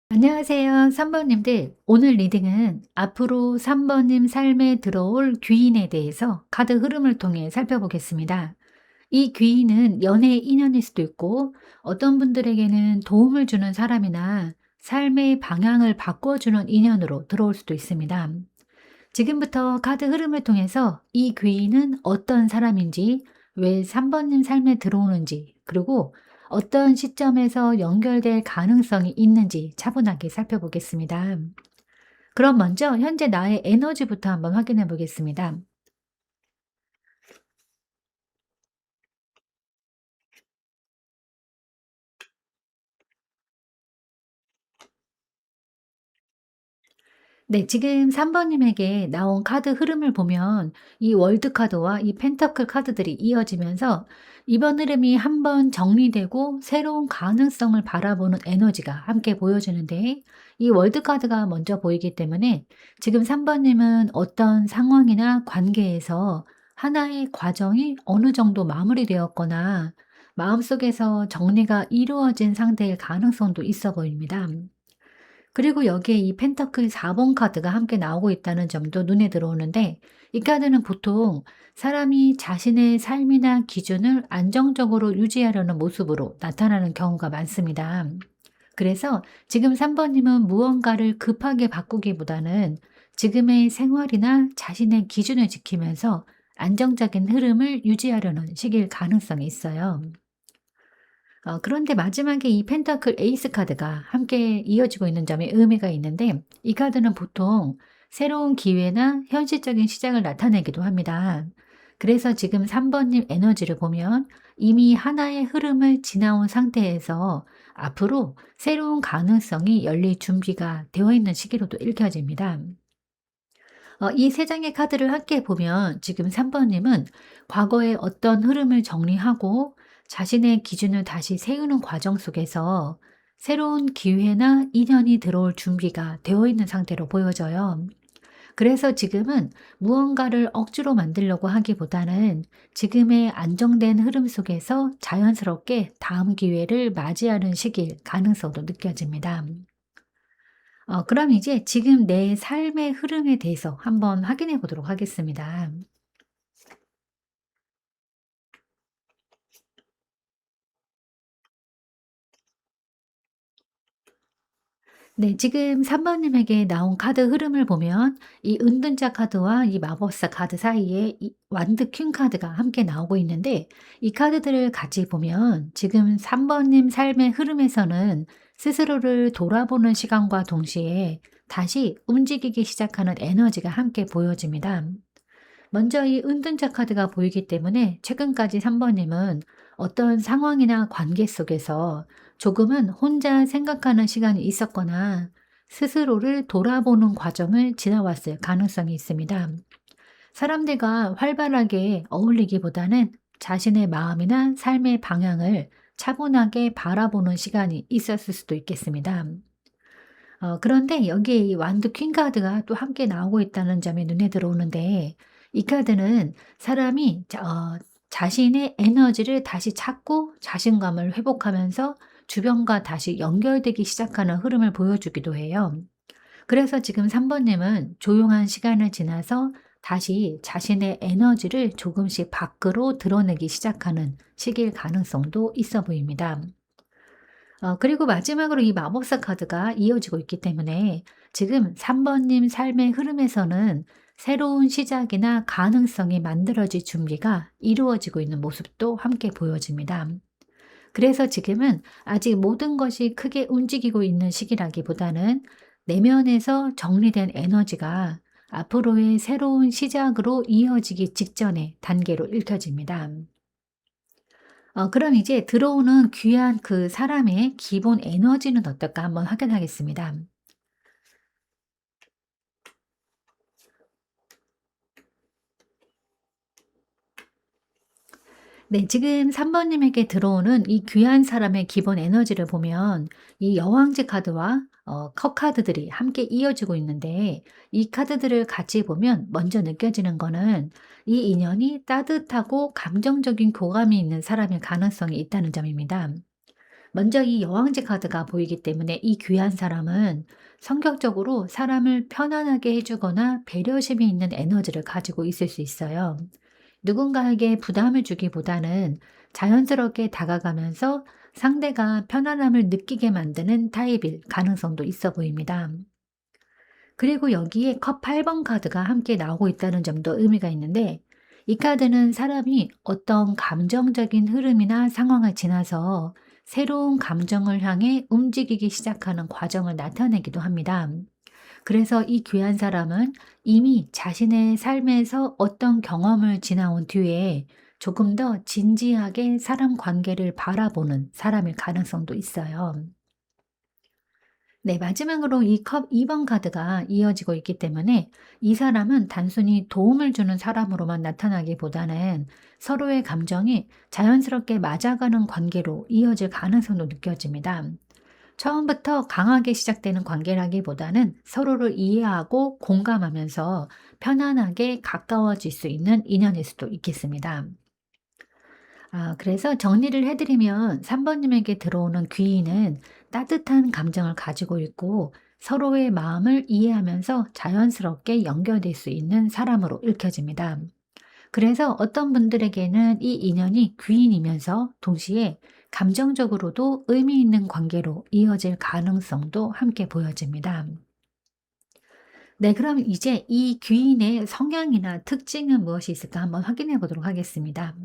안녕하세요. 3번님들. 오늘 리딩은 앞으로 3번님 삶에 들어올 귀인에 대해서 카드 흐름을 통해 살펴보겠습니다. 이 귀인은 연애 인연일 수도 있고 어떤 분들에게는 도움을 주는 사람이나 삶의 방향을 바꿔주는 인연으로 들어올 수도 있습니다. 지금부터 카드 흐름을 통해서 이 귀인은 어떤 사람인지, 왜 3번님 삶에 들어오는지, 그리고 어떤 시점에서 연결될 가능성이 있는지 차분하게 살펴보겠습니다. 그럼 먼저 현재 나의 에너지부터 한번 확인해 보겠습니다. 네, 지금 3번님에게 나온 카드 흐름을 보면 이 월드 카드와 이 펜터클 카드들이 이어지면서 이번 흐름이 한번 정리되고 새로운 가능성을 바라보는 에너지가 함께 보여주는데, 이 월드 카드가 먼저 보이기 때문에 지금 3번님은 어떤 상황이나 관계에서 하나의 과정이 어느 정도 마무리되었거나 마음속에서 정리가 이루어진 상태일 가능성도 있어 보입니다. 그리고 여기에 이 펜터클 4번 카드가 함께 나오고 있다는 점도 눈에 들어오는데, 이 카드는 보통 사람이 자신의 삶이나 기준을 안정적으로 유지하려는 모습으로 나타나는 경우가 많습니다. 그래서 지금 3 번님은 무언가를 급하게 바꾸기보다는 지금의 생활이나 자신의 기준을 지키면서 안정적인 흐름을 유지하려는 시기일 가능성이 있어요. 그런데 마지막에 이 펜타클 에이스 카드가 함께 이어지고 있는 점에 의미가 있는데, 이 카드는 보통 새로운 기회나 현실적인 시작을 나타내기도 합니다. 그래서 지금 3 번님 에너지를 보면 이미 하나의 흐름을 지나온 상태에서 앞으로 새로운 가능성이 열릴 준비가 되어 있는 시기로도 읽혀집니다. 이 세 장의 카드를 함께 보면 지금 3 번님은 과거의 어떤 흐름을 정리하고 자신의 기준을 다시 세우는 과정 속에서 새로운 기회나 인연이 들어올 준비가 되어 있는 상태로 보여져요. 그래서 지금은 무언가를 억지로 만들려고 하기보다는 지금의 안정된 흐름 속에서 자연스럽게 다음 기회를 맞이하는 시기일 가능성도 느껴집니다. 그럼 이제 지금 내 삶의 흐름에 대해서 한번 확인해 보도록 하겠습니다. 네, 지금 3 번님에게 나온 카드 흐름을 보면 이 은둔자 카드와 이 마법사 카드 사이에 이 완드 퀸 카드가 함께 나오고 있는데, 이 카드들을 같이 보면 지금 3 번님 삶의 흐름에서는 스스로를 돌아보는 시간과 동시에 다시 움직이기 시작하는 에너지가 함께 보여집니다. 먼저 이 은둔자 카드가 보이기 때문에 최근까지 3 번님은 어떤 상황이나 관계 속에서 조금은 혼자 생각하는 시간이 있었거나 스스로를 돌아보는 과정을 지나왔을 가능성이 있습니다. 사람들과 활발하게 어울리기보다는 자신의 마음이나 삶의 방향을 차분하게 바라보는 시간이 있었을 수도 있겠습니다. 그런데 여기에 이 완드 퀸 카드가 또 함께 나오고 있다는 점이 눈에 들어오는데, 이 카드는 사람이 자신의 에너지를 다시 찾고 자신감을 회복하면서 주변과 다시 연결되기 시작하는 흐름을 보여주기도 해요. 그래서 지금 3 번님은 조용한 시간을 지나서 다시 자신의 에너지를 조금씩 밖으로 드러내기 시작하는 시기일 가능성도 있어 보입니다. 그리고 마지막으로 이 마법사 카드가 이어지고 있기 때문에 지금 3 번님 삶의 흐름에서는 새로운 시작이나 가능성이 만들어질 준비가 이루어지고 있는 모습도 함께 보여집니다. 그래서 지금은 아직 모든 것이 크게 움직이고 있는 시기라기보다는 내면에서 정리된 에너지가 앞으로의 새로운 시작으로 이어지기 직전의 단계로 읽혀집니다. 그럼 이제 들어오는 귀한 그 사람의 기본 에너지는 어떨까 한번 확인하겠습니다. 네, 지금 3 번님에게 들어오는 이 귀한 사람의 기본 에너지를 보면 이 여왕제 카드와 컵 카드들이 함께 이어지고 있는데, 이 카드들을 같이 보면 먼저 느껴지는 거는 이 인연이 따뜻하고 감정적인 교감이 있는 사람일 가능성이 있다는 점입니다. 먼저 이 여왕제 카드가 보이기 때문에 이 귀한 사람은 성격적으로 사람을 편안하게 해주거나 배려심이 있는 에너지를 가지고 있을 수 있어요. 누군가에게 부담을 주기보다는 자연스럽게 다가가면서 상대가 편안함을 느끼게 만드는 타입일 가능성도 있어 보입니다. 그리고 여기에 컵 8번 카드가 함께 나오고 있다는 점도 의미가 있는데, 이 카드는 사람이 어떤 감정적인 흐름이나 상황을 지나서 새로운 감정을 향해 움직이기 시작하는 과정을 나타내기도 합니다. 그래서 이 귀한 사람은 이미 자신의 삶에서 어떤 경험을 지나온 뒤에 조금 더 진지하게 사람 관계를 바라보는 사람일 가능성도 있어요. 네, 마지막으로 이 컵 2번 카드가 이어지고 있기 때문에 이 사람은 단순히 도움을 주는 사람으로만 나타나기보다는 서로의 감정이 자연스럽게 맞아가는 관계로 이어질 가능성도 느껴집니다. 처음부터 강하게 시작되는 관계라기보다는 서로를 이해하고 공감하면서 편안하게 가까워질 수 있는 인연일 수도 있겠습니다. 그래서 정리를 해드리면 3 번님에게 들어오는 귀인은 따뜻한 감정을 가지고 있고 서로의 마음을 이해하면서 자연스럽게 연결될 수 있는 사람으로 읽혀집니다. 그래서 어떤 분들에게는 이 인연이 귀인이면서 동시에 감정적으로도 의미 있는 관계로 이어질 가능성도 함께 보여집니다. 네, 그럼 이제 이 귀인의 성향이나 특징은 무엇이 있을까 한번 확인해 보도록 하겠습니다.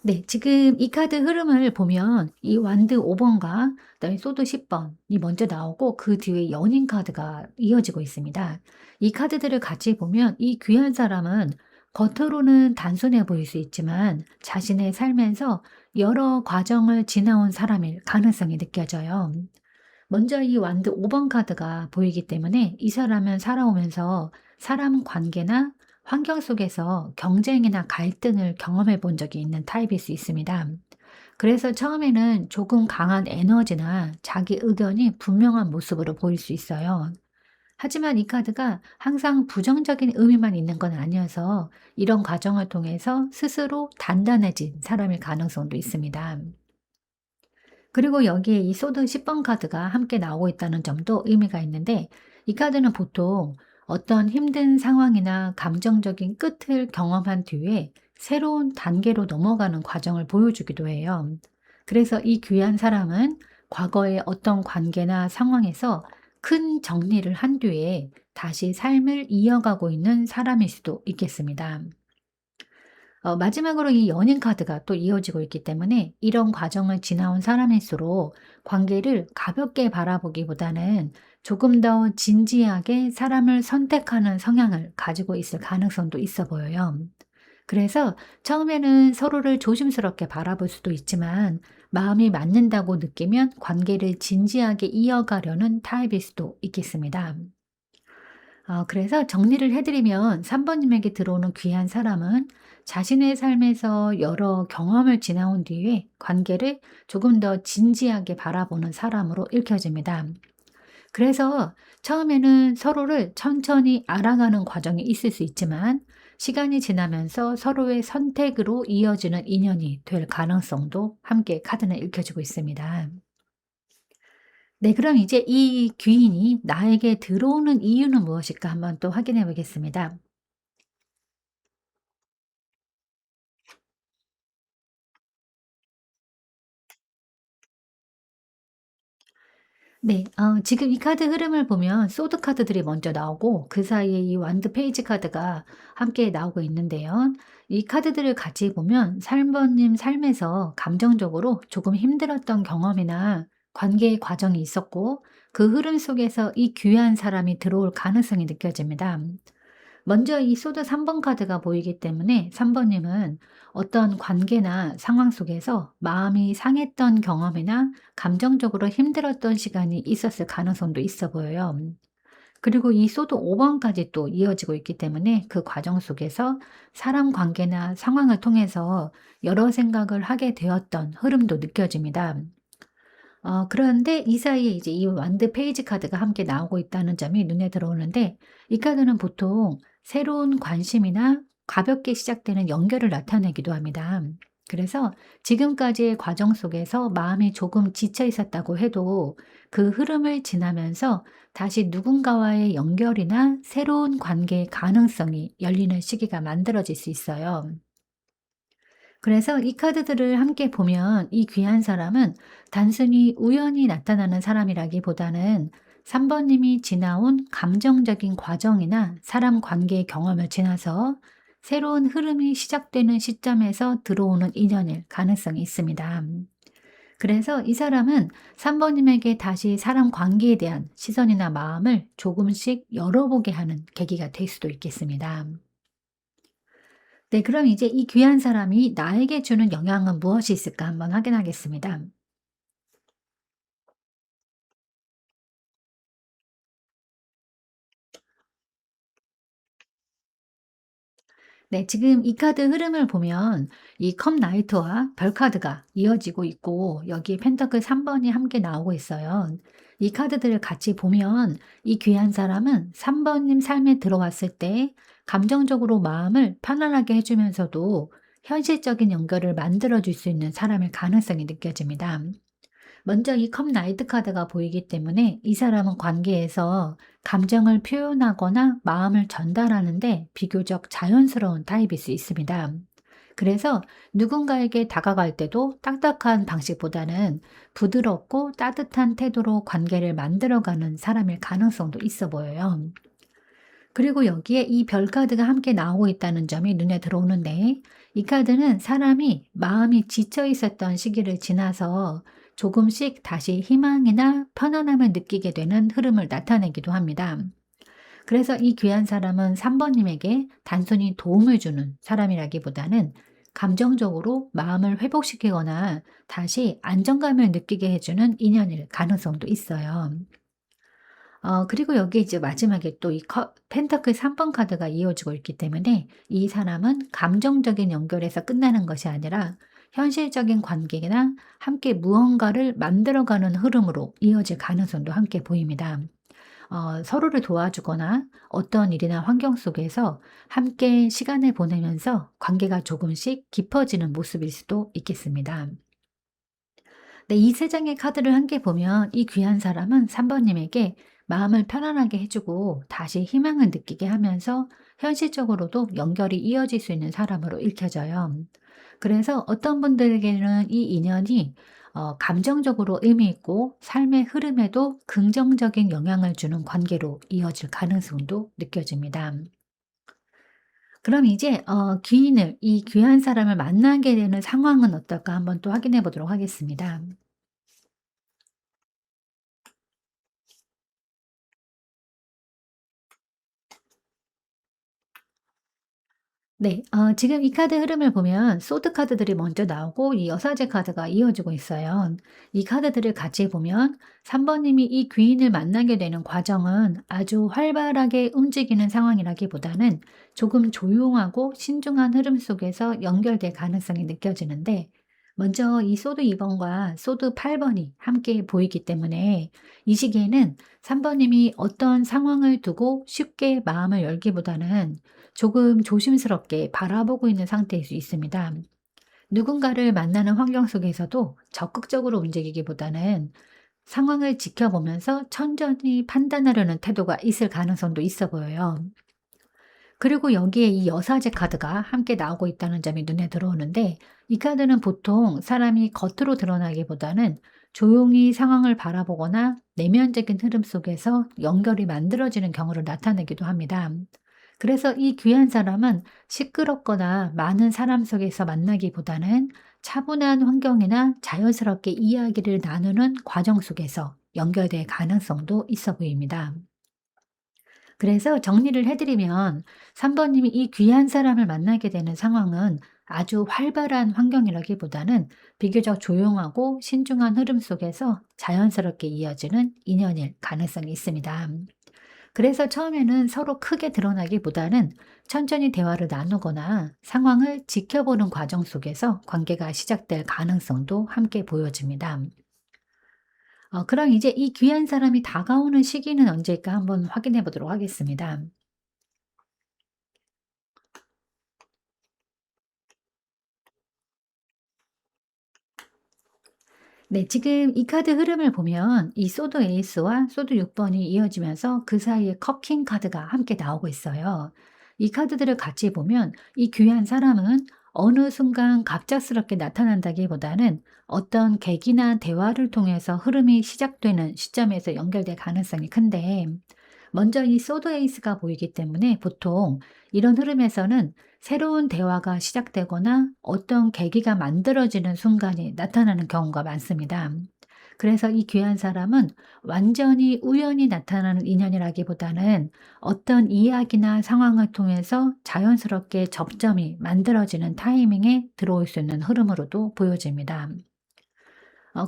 네. 지금 이 카드 흐름을 보면 이 완드 5 번과 그다음에 소드 10 번이 먼저 나오고 그 뒤에 연인 카드가 이어지고 있습니다. 이 카드들을 같이 보면 이 귀한 사람은 겉으로는 단순해 보일 수 있지만 자신의 삶에서 여러 과정을 지나온 사람일 가능성이 느껴져요. 먼저 이 완드 5번 카드가 보이기 때문에 이 사람은 살아오면서 사람 관계나 환경 속에서 경쟁이나 갈등을 경험해 본 적이 있는 타입일 수 있습니다. 그래서 처음에는 조금 강한 에너지나 자기 의견이 분명한 모습으로 보일 수 있어요. 하지만 이 카드가 항상 부정적인 의미만 있는 건 아니어서 이런 과정을 통해서 스스로 단단해진 사람일 가능성도 있습니다. 그리고 여기에 이 소드 10번 카드가 함께 나오고 있다는 점도 의미가 있는데 이 카드는 보통 어떤 힘든 상황이나 감정적인 끝을 경험한 뒤에 새로운 단계로 넘어가는 과정을 보여주기도 해요. 그래서 이 귀한 사람은 과거의 어떤 관계나 상황에서 큰 정리를 한 뒤에 다시 삶을 이어가고 있는 사람일 수도 있겠습니다. 마지막으로 이 연인 카드가 또 이어지고 있기 때문에 이런 과정을 지나온 사람일수록 관계를 가볍게 바라보기보다는 조금 더 진지하게 사람을 선택하는 성향을 가지고 있을 가능성도 있어 보여요. 그래서 처음에는 서로를 조심스럽게 바라볼 수도 있지만 마음이 맞는다고 느끼면 관계를 진지하게 이어가려는 타입일 수도 있겠습니다. 그래서 정리를 해 드리면 3 번님에게 들어오는 귀한 사람은 자신의 삶에서 여러 경험을 지나온 뒤에 관계를 조금 더 진지하게 바라보는 사람으로 읽혀집니다. 그래서 처음에는 서로를 천천히 알아가는 과정이 있을 수 있지만 시간이 지나면서 서로의 선택으로 이어지는 인연이 될 가능성도 함께 카드는 읽혀지고 있습니다. 네, 그럼 이제 이 귀인이 나에게 들어오는 이유는 무엇일까 한번 또 확인해 보겠습니다. 네. 지금 이 카드 흐름을 보면 소드 카드들이 먼저 나오고 그 사이에 이 완드 페이지 카드가 함께 나오고 있는데요. 이 카드들을 같이 보면 3 번님 삶에서 감정적으로 조금 힘들었던 경험이나 관계의 과정이 있었고 그 흐름 속에서 이 귀한 사람이 들어올 가능성이 느껴집니다. 먼저 이 소드 3번 카드가 보이기 때문에 3 번님은 어떤 관계나 상황 속에서 마음이 상했던 경험이나 감정적으로 힘들었던 시간이 있었을 가능성도 있어 보여요. 그리고 이 소드 5 번까지 또 이어지고 있기 때문에 그 과정 속에서 사람 관계나 상황을 통해서 여러 생각을 하게 되었던 흐름도 느껴집니다. 그런데 이 사이에 이제 이 완드 페이지 카드가 함께 나오고 있다는 점이 눈에 들어오는데 이 카드는 보통 새로운 관심이나 가볍게 시작되는 연결을 나타내기도 합니다. 그래서 지금까지의 과정 속에서 마음이 조금 지쳐 있었다고 해도 그 흐름을 지나면서 다시 누군가와의 연결이나 새로운 관계의 가능성이 열리는 시기가 만들어질 수 있어요. 그래서 이 카드들을 함께 보면 이 귀한 사람은 단순히 우연히 나타나는 사람이라기보다는 3 번님이 지나온 감정적인 과정이나 사람 관계의 경험을 지나서 새로운 흐름이 시작되는 시점에서 들어오는 인연일 가능성이 있습니다. 그래서 이 사람은 3 번님에게 다시 사람 관계에 대한 시선이나 마음을 조금씩 열어보게 하는 계기가 될 수도 있겠습니다. 네, 그럼 이제 이 귀한 사람이 나에게 주는 영향은 무엇이 있을까 한번 확인하겠습니다. 네, 지금 이 카드 흐름을 보면 이 컵 나이트와 별 카드가 이어지고 있고 여기에 펜터클 3 번이 함께 나오고 있어요. 이 카드들을 같이 보면 이 귀한 사람은 3 번님 삶에 들어왔을 때 감정적으로 마음을 편안하게 해 주면서도 현실적인 연결을 만들어 줄 수 있는 사람일 가능성이 느껴집니다. 먼저 이 컵 나이트 카드가 보이기 때문에 이 사람은 관계에서 감정을 표현하거나 마음을 전달하는데 비교적 자연스러운 타입일 수 있습니다. 그래서 누군가에게 다가갈 때도 딱딱한 방식보다는 부드럽고 따뜻한 태도로 관계를 만들어가는 사람일 가능성도 있어 보여요. 그리고 여기에 이 별 카드가 함께 나오고 있다는 점이 눈에 들어오는데, 이 카드는 사람이 마음이 지쳐 있었던 시기를 지나서 조금씩 다시 희망이나 편안함을 느끼게 되는 흐름을 나타내기도 합니다. 그래서 이 귀한 사람은 3번님에게 단순히 도움을 주는 사람이라기보다는 감정적으로 마음을 회복시키거나 다시 안정감을 느끼게 해주는 인연일 가능성도 있어요. 그리고 여기 이제 마지막에 또 이 펜터클 3번 카드가 이어지고 있기 때문에 이 사람은 감정적인 연결에서 끝나는 것이 아니라 현실적인 관계나 함께 무언가를 만들어가는 흐름으로 이어질 가능성도 함께 보입니다. 서로를 도와주거나 어떤 일이나 환경 속에서 함께 시간을 보내면서 관계가 조금씩 깊어지는 모습일 수도 있겠습니다. 네, 이 세 장의 카드를 함께 보면 이 귀한 사람은 3번님에게 마음을 편안하게 해주고 다시 희망을 느끼게 하면서 현실적으로도 연결이 이어질 수 있는 사람으로 읽혀져요. 그래서 어떤 분들에게는 이 인연이 감정적으로 의미 있고 삶의 흐름에도 긍정적인 영향을 주는 관계로 이어질 가능성도 느껴집니다. 그럼 이제 귀인을, 이 귀한 사람을 만나게 되는 상황은 어떨까 한번 또 확인해 보도록 하겠습니다. 네. 지금 이 카드 흐름을 보면 소드 카드들이 먼저 나오고 이 여사제 카드가 이어지고 있어요. 이 카드들을 같이 보면 3 번님이 이 귀인을 만나게 되는 과정은 아주 활발하게 움직이는 상황이라기보다는 조금 조용하고 신중한 흐름 속에서 연결될 가능성이 느껴지는데, 먼저 이 소드 2 번과 소드 8 번이 함께 보이기 때문에 이 시기에는 3 번님이 어떤 상황을 두고 쉽게 마음을 열기보다는 조금 조심스럽게 바라보고 있는 상태일 수 있습니다. 누군가를 만나는 환경 속에서도 적극적으로 움직이기보다는 상황을 지켜보면서 천천히 판단하려는 태도가 있을 가능성도 있어 보여요. 그리고 여기에 이 여사제 카드가 함께 나오고 있다는 점이 눈에 들어오는데, 이 카드는 보통 사람이 겉으로 드러나기보다는 조용히 상황을 바라보거나 내면적인 흐름 속에서 연결이 만들어지는 경우를 나타내기도 합니다. 그래서 이 귀한 사람은 시끄럽거나 많은 사람 속에서 만나기보다는 차분한 환경이나 자연스럽게 이야기를 나누는 과정 속에서 연결될 가능성도 있어 보입니다. 그래서 정리를 해드리면 3번님이 이 귀한 사람을 만나게 되는 상황은 아주 활발한 환경이라기보다는 비교적 조용하고 신중한 흐름 속에서 자연스럽게 이어지는 인연일 가능성이 있습니다. 그래서 처음에는 서로 크게 드러나기보다는 천천히 대화를 나누거나 상황을 지켜보는 과정 속에서 관계가 시작될 가능성도 함께 보여집니다. 그럼 이제 이 귀한 사람이 다가오는 시기는 언제일까 한번 확인해 보도록 하겠습니다. 네, 지금 이 카드 흐름을 보면 이 소드 에이스와 소드 6번이 이어지면서 그 사이에 컵킹 카드가 함께 나오고 있어요. 이 카드들을 같이 보면 이 귀한 사람은 어느 순간 갑작스럽게 나타난다기보다는 어떤 계기나 대화를 통해서 흐름이 시작되는 시점에서 연결될 가능성이 큰데, 먼저 이 소드 에이스가 보이기 때문에 보통 이런 흐름에서는 새로운 대화가 시작되거나 어떤 계기가 만들어지는 순간이 나타나는 경우가 많습니다. 그래서 이 귀한 사람은 완전히 우연히 나타나는 인연이라기보다는 어떤 이야기나 상황을 통해서 자연스럽게 접점이 만들어지는 타이밍에 들어올 수 있는 흐름으로도 보여집니다.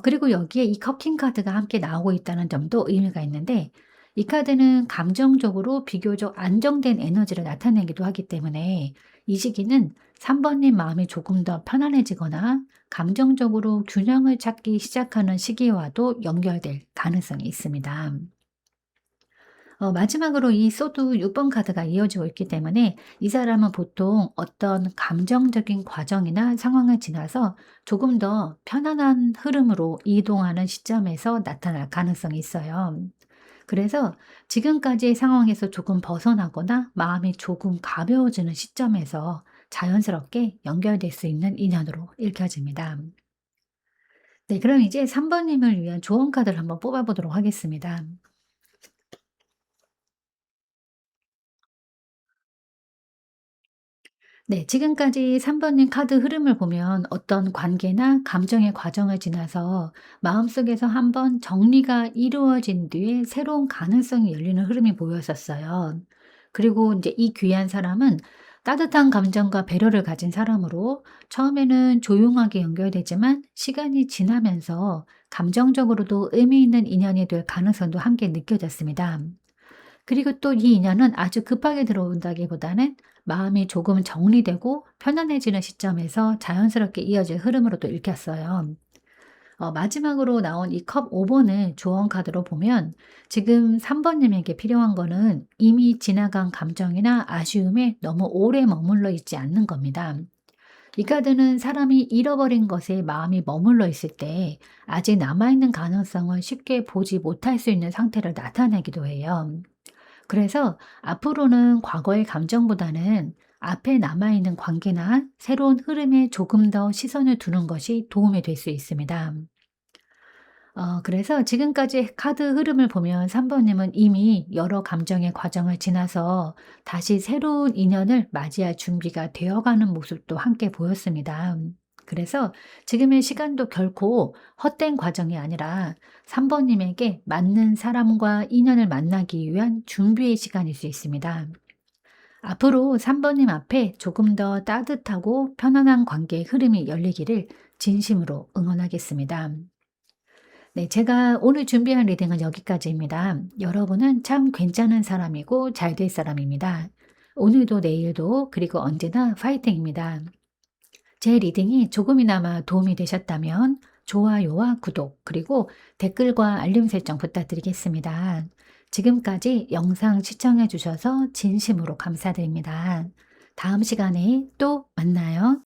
그리고 여기에 이 커킹 카드가 함께 나오고 있다는 점도 의미가 있는데, 이 카드는 감정적으로 비교적 안정된 에너지를 나타내기도 하기 때문에 이 시기는 3 번님 마음이 조금 더 편안해지거나 감정적으로 균형을 찾기 시작하는 시기와도 연결될 가능성이 있습니다. 마지막으로 이 소드 6번 카드가 이어지고 있기 때문에 이 사람은 보통 어떤 감정적인 과정이나 상황을 지나서 조금 더 편안한 흐름으로 이동하는 시점에서 나타날 가능성이 있어요. 그래서 지금까지의 상황에서 조금 벗어나거나 마음이 조금 가벼워지는 시점에서 자연스럽게 연결될 수 있는 인연으로 읽혀집니다. 네, 그럼 이제 3 번님을 위한 조언 카드를 한번 뽑아 보도록 하겠습니다. 네, 지금까지 3 번님 카드 흐름을 보면 어떤 관계나 감정의 과정을 지나서 마음속에서 한번 정리가 이루어진 뒤에 새로운 가능성이 열리는 흐름이 보였었어요. 그리고 이제 이 귀한 사람은 따뜻한 감정과 배려를 가진 사람으로 처음에는 조용하게 연결되지만 시간이 지나면서 감정적으로도 의미 있는 인연이 될 가능성도 함께 느껴졌습니다. 그리고 또 이 인연은 아주 급하게 들어온다기보다는 마음이 조금 정리되고 편안해지는 시점에서 자연스럽게 이어질 흐름으로도 읽혔어요. 마지막으로 나온 이 컵 5번을 조언 카드로 보면 지금 3번님에게 필요한 거는 이미 지나간 감정이나 아쉬움에 너무 오래 머물러 있지 않는 겁니다. 이 카드는 사람이 잃어버린 것에 마음이 머물러 있을 때 아직 남아있는 가능성을 쉽게 보지 못할 수 있는 상태를 나타내기도 해요. 그래서 앞으로는 과거의 감정보다는 앞에 남아있는 관계나 새로운 흐름에 조금 더 시선을 두는 것이 도움이 될 수 있습니다. 그래서 지금까지 카드 흐름을 보면 3번님은 이미 여러 감정의 과정을 지나서 다시 새로운 인연을 맞이할 준비가 되어가는 모습도 함께 보였습니다. 그래서 지금의 시간도 결코 헛된 과정이 아니라 3번님에게 맞는 사람과 인연을 만나기 위한 준비의 시간일 수 있습니다. 앞으로 3번님 앞에 조금 더 따뜻하고 편안한 관계의 흐름이 열리기를 진심으로 응원하겠습니다. 네, 제가 오늘 준비한 리딩은 여기까지입니다. 여러분은 참 괜찮은 사람이고 잘 될 사람입니다. 오늘도 내일도 그리고 언제나 파이팅입니다. 제 리딩이 조금이나마 도움이 되셨다면 좋아요와 구독 그리고 댓글과 알림 설정 부탁드리겠습니다. 지금까지 영상 시청해 주셔서 진심으로 감사드립니다. 다음 시간에 또 만나요.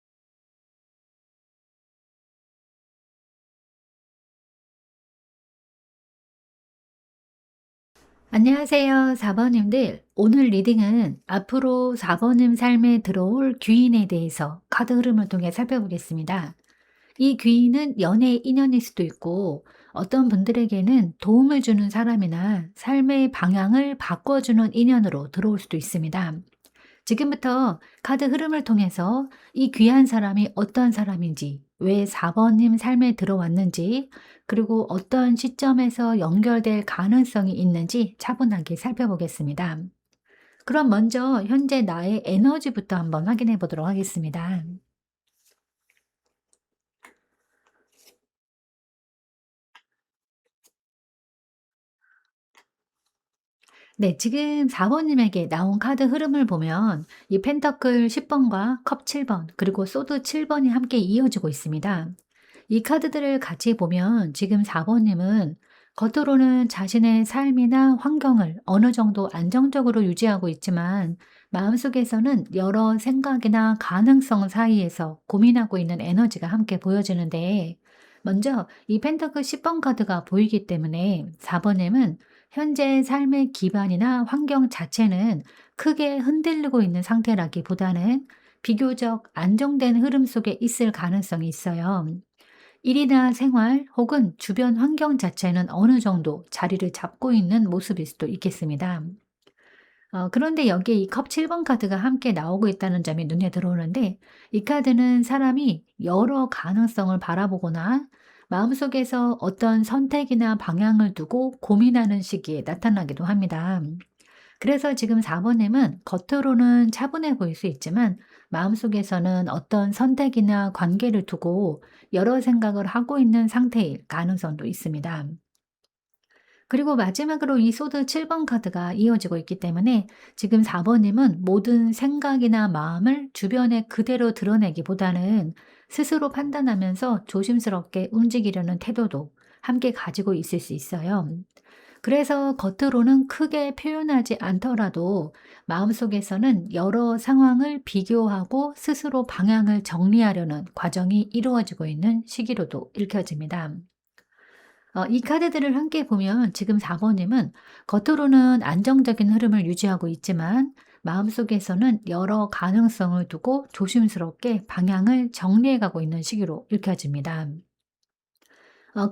안녕하세요, 4번님들. 오늘 리딩은 앞으로 4번님 삶에 들어올 귀인에 대해서 카드 흐름을 통해 살펴보겠습니다. 이 귀인은 연애 인연일 수도 있고 어떤 분들에게는 도움을 주는 사람이나 삶의 방향을 바꿔주는 인연으로 들어올 수도 있습니다. 지금부터 카드 흐름을 통해서 이 귀한 사람이 어떤 사람인지, 왜 4번님 삶에 들어왔는지, 그리고 어떤 시점에서 연결될 가능성이 있는지 차분하게 살펴보겠습니다. 그럼 먼저 현재 나의 에너지부터 한번 확인해 보도록 하겠습니다. 네, 지금 4번님에게 나온 카드 흐름을 보면 이 펜터클 10번과 컵 7번, 그리고 소드 7번이 함께 이어지고 있습니다. 이 카드들을 같이 보면 지금 4번님은 겉으로는 자신의 삶이나 환경을 어느 정도 안정적으로 유지하고 있지만 마음속에서는 여러 생각이나 가능성 사이에서 고민하고 있는 에너지가 함께 보여지는데 먼저 이 펜터클 10번 카드가 보이기 때문에 4번님은 현재 삶의 기반이나 환경 자체는 크게 흔들리고 있는 상태라기보다는 비교적 안정된 흐름 속에 있을 가능성이 있어요. 일이나 생활 혹은 주변 환경 자체는 어느 정도 자리를 잡고 있는 모습일 수도 있겠습니다. 그런데 여기에 이 컵 7번 카드가 함께 나오고 있다는 점이 눈에 들어오는데 이 카드는 사람이 여러 가능성을 바라보거나 마음속에서 어떤 선택이나 방향을 두고 고민하는 시기에 나타나기도 합니다. 그래서 지금 4번님은 겉으로는 차분해 보일 수 있지만 마음속에서는 어떤 선택이나 관계를 두고 여러 생각을 하고 있는 상태일 가능성도 있습니다. 그리고 마지막으로 이 소드 7번 카드가 이어지고 있기 때문에 지금 4번님은 모든 생각이나 마음을 주변에 그대로 드러내기보다는 스스로 판단하면서 조심스럽게 움직이려는 태도도 함께 가지고 있을 수 있어요. 그래서 겉으로는 크게 표현하지 않더라도 마음속에서는 여러 상황을 비교하고 스스로 방향을 정리하려는 과정이 이루어지고 있는 시기로도 읽혀집니다. 이 카드들을 함께 보면 지금 4번님은 겉으로는 안정적인 흐름을 유지하고 있지만 마음속에서는 여러 가능성을 두고 조심스럽게 방향을 정리해 가고 있는 시기로 읽혀집니다.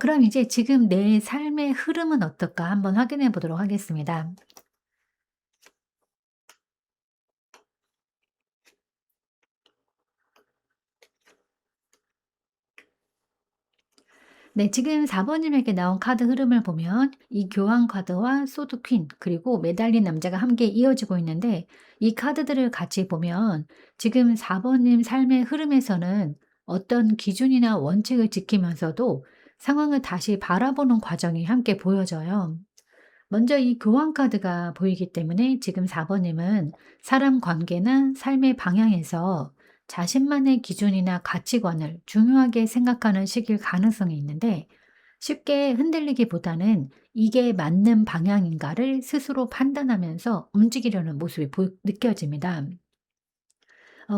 그럼 이제 지금 내 삶의 흐름은 어떨까 한번 확인해 보도록 하겠습니다. 네, 지금 4번님에게 나온 카드 흐름을 보면 이 교황 카드와 소드 퀸, 그리고 매달린 남자가 함께 이어지고 있는데 이 카드들을 같이 보면 지금 4번님 삶의 흐름에서는 어떤 기준이나 원칙을 지키면서도 상황을 다시 바라보는 과정이 함께 보여져요. 먼저 이 교환 카드가 보이기 때문에 지금 4번님은 사람 관계나 삶의 방향에서 자신만의 기준이나 가치관을 중요하게 생각하는 시기일 가능성이 있는데 쉽게 흔들리기보다는 이게 맞는 방향인가를 스스로 판단하면서 움직이려는 모습이 느껴집니다.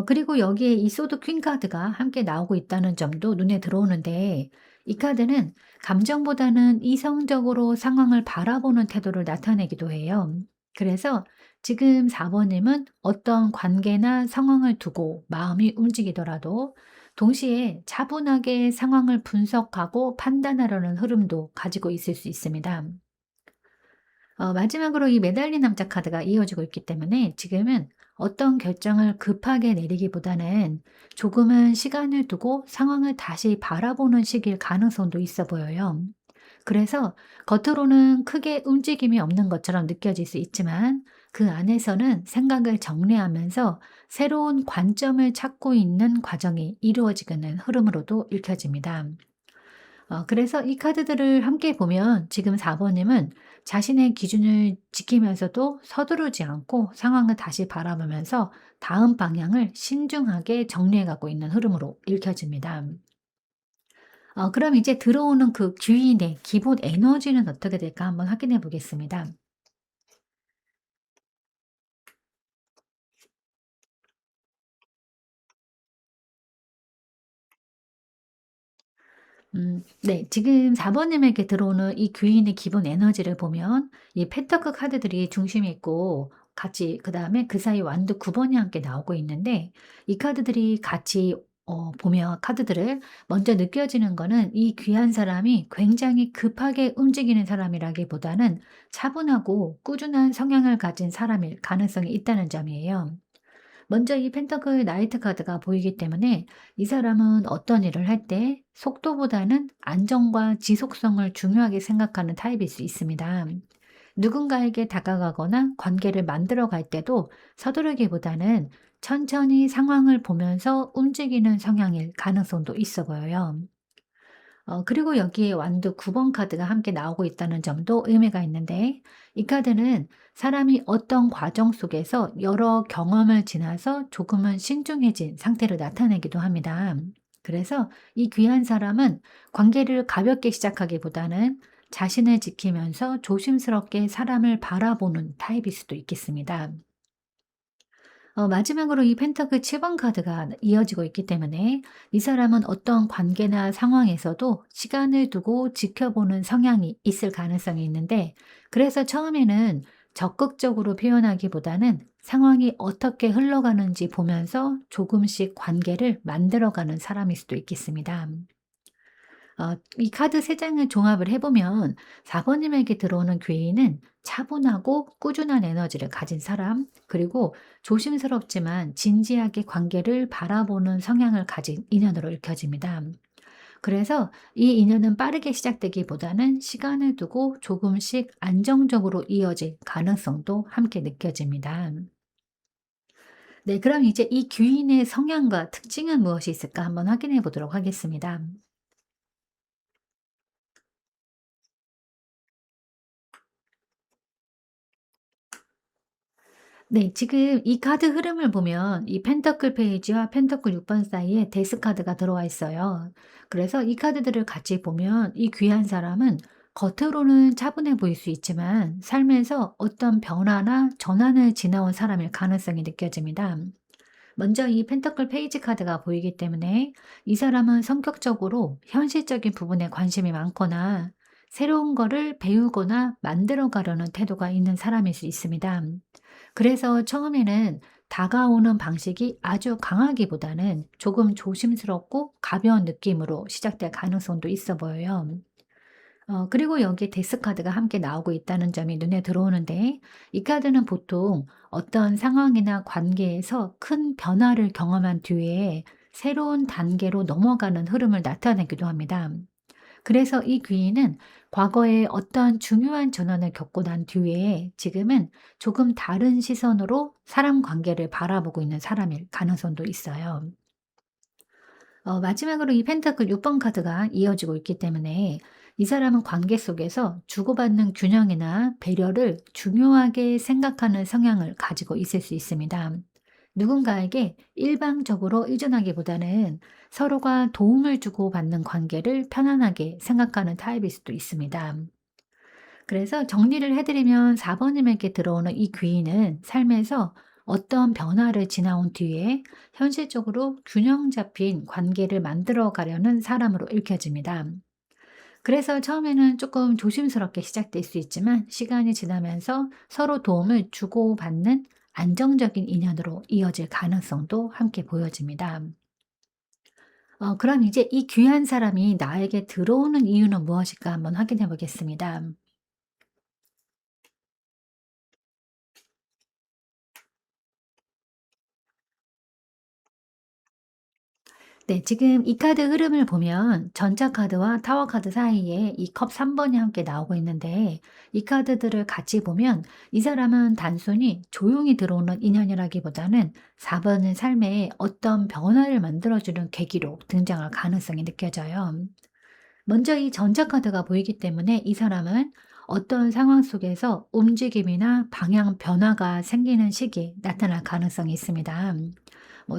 그리고 여기에 이 소드 퀸 카드가 함께 나오고 있다는 점도 눈에 들어오는데 이 카드는 감정보다는 이성적으로 상황을 바라보는 태도를 나타내기도 해요. 그래서 지금 4번님은 어떤 관계나 상황을 두고 마음이 움직이더라도 동시에 차분하게 상황을 분석하고 판단하려는 흐름도 가지고 있을 수 있습니다. 마지막으로 이 매달린 남자 카드가 이어지고 있기 때문에 지금은 어떤 결정을 급하게 내리기보다는 조금은 시간을 두고 상황을 다시 바라보는 시기일 가능성도 있어 보여요. 그래서 겉으로는 크게 움직임이 없는 것처럼 느껴질 수 있지만 그 안에서는 생각을 정리하면서 새로운 관점을 찾고 있는 과정이 이루어지는 흐름으로도 읽혀집니다. 그래서 이 카드들을 함께 보면 지금 4번님은 자신의 기준을 지키면서도 서두르지 않고 상황을 다시 바라보면서 다음 방향을 신중하게 정리해 가고 있는 흐름으로 읽혀집니다. 그럼 이제 들어오는 그 귀인의 기본 에너지는 어떻게 될까 한번 확인해 보겠습니다. 네. 지금 4번님에게 들어오는 이 귀인의 기본 에너지를 보면 이 펜터클 카드들이 중심이 있고 같이 그다음에 그 사이 완드 9번이 함께 나오고 있는데 이 카드들이 같이 보면 카드들을 먼저 느껴지는 거는 이 귀한 사람이 굉장히 급하게 움직이는 사람이라기보다는 차분하고 꾸준한 성향을 가진 사람일 가능성이 있다는 점이에요. 먼저 이 펜터클 나이트 카드가 보이기 때문에 이 사람은 어떤 일을 할 때 속도보다는 안정과 지속성을 중요하게 생각하는 타입일 수 있습니다. 누군가에게 다가가거나 관계를 만들어 갈 때도 서두르기보다는 천천히 상황을 보면서 움직이는 성향일 가능성도 있어 보여요. 그리고 여기에 완두 9번 카드가 함께 나오고 있다는 점도 의미가 있는데 이 카드는 사람이 어떤 과정 속에서 여러 경험을 지나서 조금은 신중해진 상태를 나타내기도 합니다. 그래서 이 귀한 사람은 관계를 가볍게 시작하기보다는 자신을 지키면서 조심스럽게 사람을 바라보는 타입일 수도 있겠습니다. 마지막으로 이 펜터클 7번 카드가 이어지고 있기 때문에 이 사람은 어떤 관계나 상황에서도 시간을 두고 지켜보는 성향이 있을 가능성이 있는데 그래서 처음에는 적극적으로 표현하기보다는 상황이 어떻게 흘러가는지 보면서 조금씩 관계를 만들어가는 사람일 수도 있겠습니다. 이 카드 3 장을 종합을 해 보면 4 번님에게 들어오는 괴인은 차분하고 꾸준한 에너지를 가진 사람, 그리고 조심스럽지만 진지하게 관계를 바라보는 성향을 가진 인연으로 읽혀집니다. 그래서 이 인연은 빠르게 시작되기보다는 시간을 두고 조금씩 안정적으로 이어질 가능성도 함께 느껴집니다. 네, 그럼 이제 이 귀인의 성향과 특징은 무엇이 있을까 한번 확인해 보도록 하겠습니다. 네. 지금 이 카드 흐름을 보면 이 펜터클 페이지와 펜터클 6번 사이에 데스 카드가 들어와 있어요. 그래서 이 카드들을 같이 보면 이 귀한 사람은 겉으로는 차분해 보일 수 있지만 삶에서 어떤 변화나 전환을 지나온 사람일 가능성이 느껴집니다. 먼저 이 펜터클 페이지 카드가 보이기 때문에 이 사람은 성격적으로 현실적인 부분에 관심이 많거나 새로운 거를 배우거나 만들어 가려는 태도가 있는 사람일 수 있습니다. 그래서 처음에는 다가오는 방식이 아주 강하기보다는 조금 조심스럽고 가벼운 느낌으로 시작될 가능성도 있어 보여요. 그리고 여기에 데스 카드가 함께 나오고 있다는 점이 눈에 들어오는데, 이 카드는 보통 어떤 상황이나 관계에서 큰 변화를 경험한 뒤에 새로운 단계로 넘어가는 흐름을 나타내기도 합니다. 그래서 이 귀인은 과거에 어떤 중요한 전환을 겪고 난 뒤에 지금은 조금 다른 시선으로 사람 관계를 바라보고 있는 사람일 가능성도 있어요. 마지막으로 이 펜타클 6번 카드가 이어지고 있기 때문에 이 사람은 관계 속에서 주고받는 균형이나 배려를 중요하게 생각하는 성향을 가지고 있을 수 있습니다. 누군가에게 일방적으로 의존하기보다는 서로가 도움을 주고받는 관계를 편안하게 생각하는 타입일 수도 있습니다. 그래서 정리를 해드리면 4번님에게 들어오는 이 귀인은 삶에서 어떤 변화를 지나온 뒤에 현실적으로 균형 잡힌 관계를 만들어 가려는 사람으로 읽혀집니다. 그래서 처음에는 조금 조심스럽게 시작될 수 있지만 시간이 지나면서 서로 도움을 주고받는 안정적인 인연으로 이어질 가능성도 함께 보여집니다. 그럼 이제 이 귀한 사람이 나에게 들어오는 이유는 무엇일까 한번 확인해 보겠습니다. 네, 지금 이 카드 흐름을 보면 전차 카드와 타워 카드 사이에 이 컵 3번이 함께 나오고 있는데, 이 카드들을 같이 보면 이 사람은 단순히 조용히 들어오는 인연이라기보다는 4번은 삶에 어떤 변화를 만들어주는 계기로 등장할 가능성이 느껴져요. 먼저 이 전차 카드가 보이기 때문에 이 사람은 어떤 상황 속에서 움직임이나 방향 변화가 생기는 시기에 나타날 가능성이 있습니다.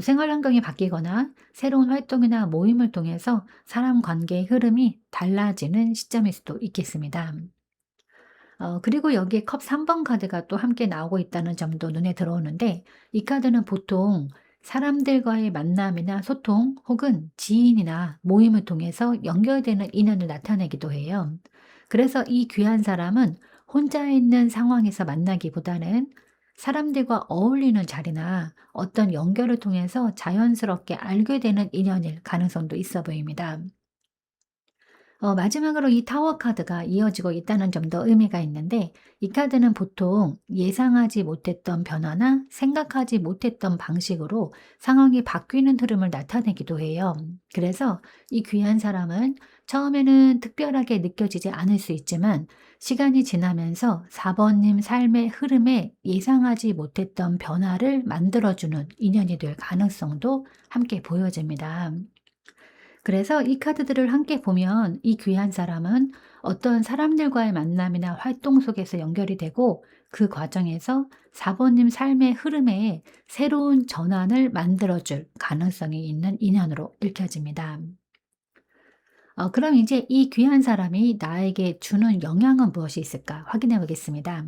생활 환경이 바뀌거나 새로운 활동이나 모임을 통해서 사람 관계의 흐름이 달라지는 시점일 수도 있겠습니다. 그리고 여기에 컵 3번 카드가 또 함께 나오고 있다는 점도 눈에 들어오는데, 이 카드는 보통 사람들과의 만남이나 소통 혹은 지인이나 모임을 통해서 연결되는 인연을 나타내기도 해요. 그래서 이 귀한 사람은 혼자 있는 상황에서 만나기보다는 사람들과 어울리는 자리나 어떤 연결을 통해서 자연스럽게 알게 되는 인연일 가능성도 있어 보입니다. 마지막으로 이 타워 카드가 이어지고 있다는 점도 의미가 있는데, 이 카드는 보통 예상하지 못했던 변화나 생각하지 못했던 방식으로 상황이 바뀌는 흐름을 나타내기도 해요. 그래서 이 귀한 사람은 처음에는 특별하게 느껴지지 않을 수 있지만 시간이 지나면서 4번님 삶의 흐름에 예상하지 못했던 변화를 만들어주는 인연이 될 가능성도 함께 보여집니다. 그래서 이 카드들을 함께 보면 이 귀한 사람은 어떤 사람들과의 만남이나 활동 속에서 연결이 되고, 그 과정에서 4번님 삶의 흐름에 새로운 전환을 만들어줄 가능성이 있는 인연으로 읽혀집니다. 그럼 이제 이 귀한 사람이 나에게 주는 영향은 무엇이 있을까 확인해 보겠습니다.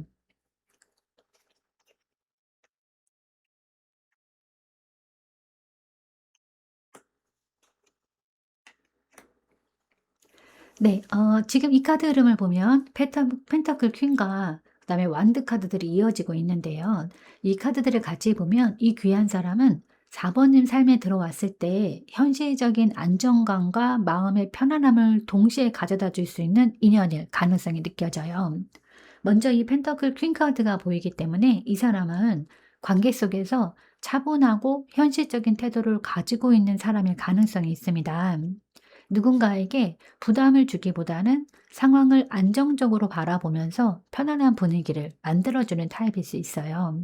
네. 지금 이 카드 흐름을 보면 펜타클 퀸과 그다음에 완드 카드들이 이어지고 있는데요. 이 카드들을 같이 보면 이 귀한 사람은 4 번님 삶에 들어왔을 때 현실적인 안정감과 마음의 편안함을 동시에 가져다 줄 수 있는 인연일 가능성이 느껴져요. 먼저 이 펜터클 퀸 카드가 보이기 때문에 이 사람은 관계 속에서 차분하고 현실적인 태도를 가지고 있는 사람일 가능성이 있습니다. 누군가에게 부담을 주기보다는 상황을 안정적으로 바라보면서 편안한 분위기를 만들어주는 타입일 수 있어요.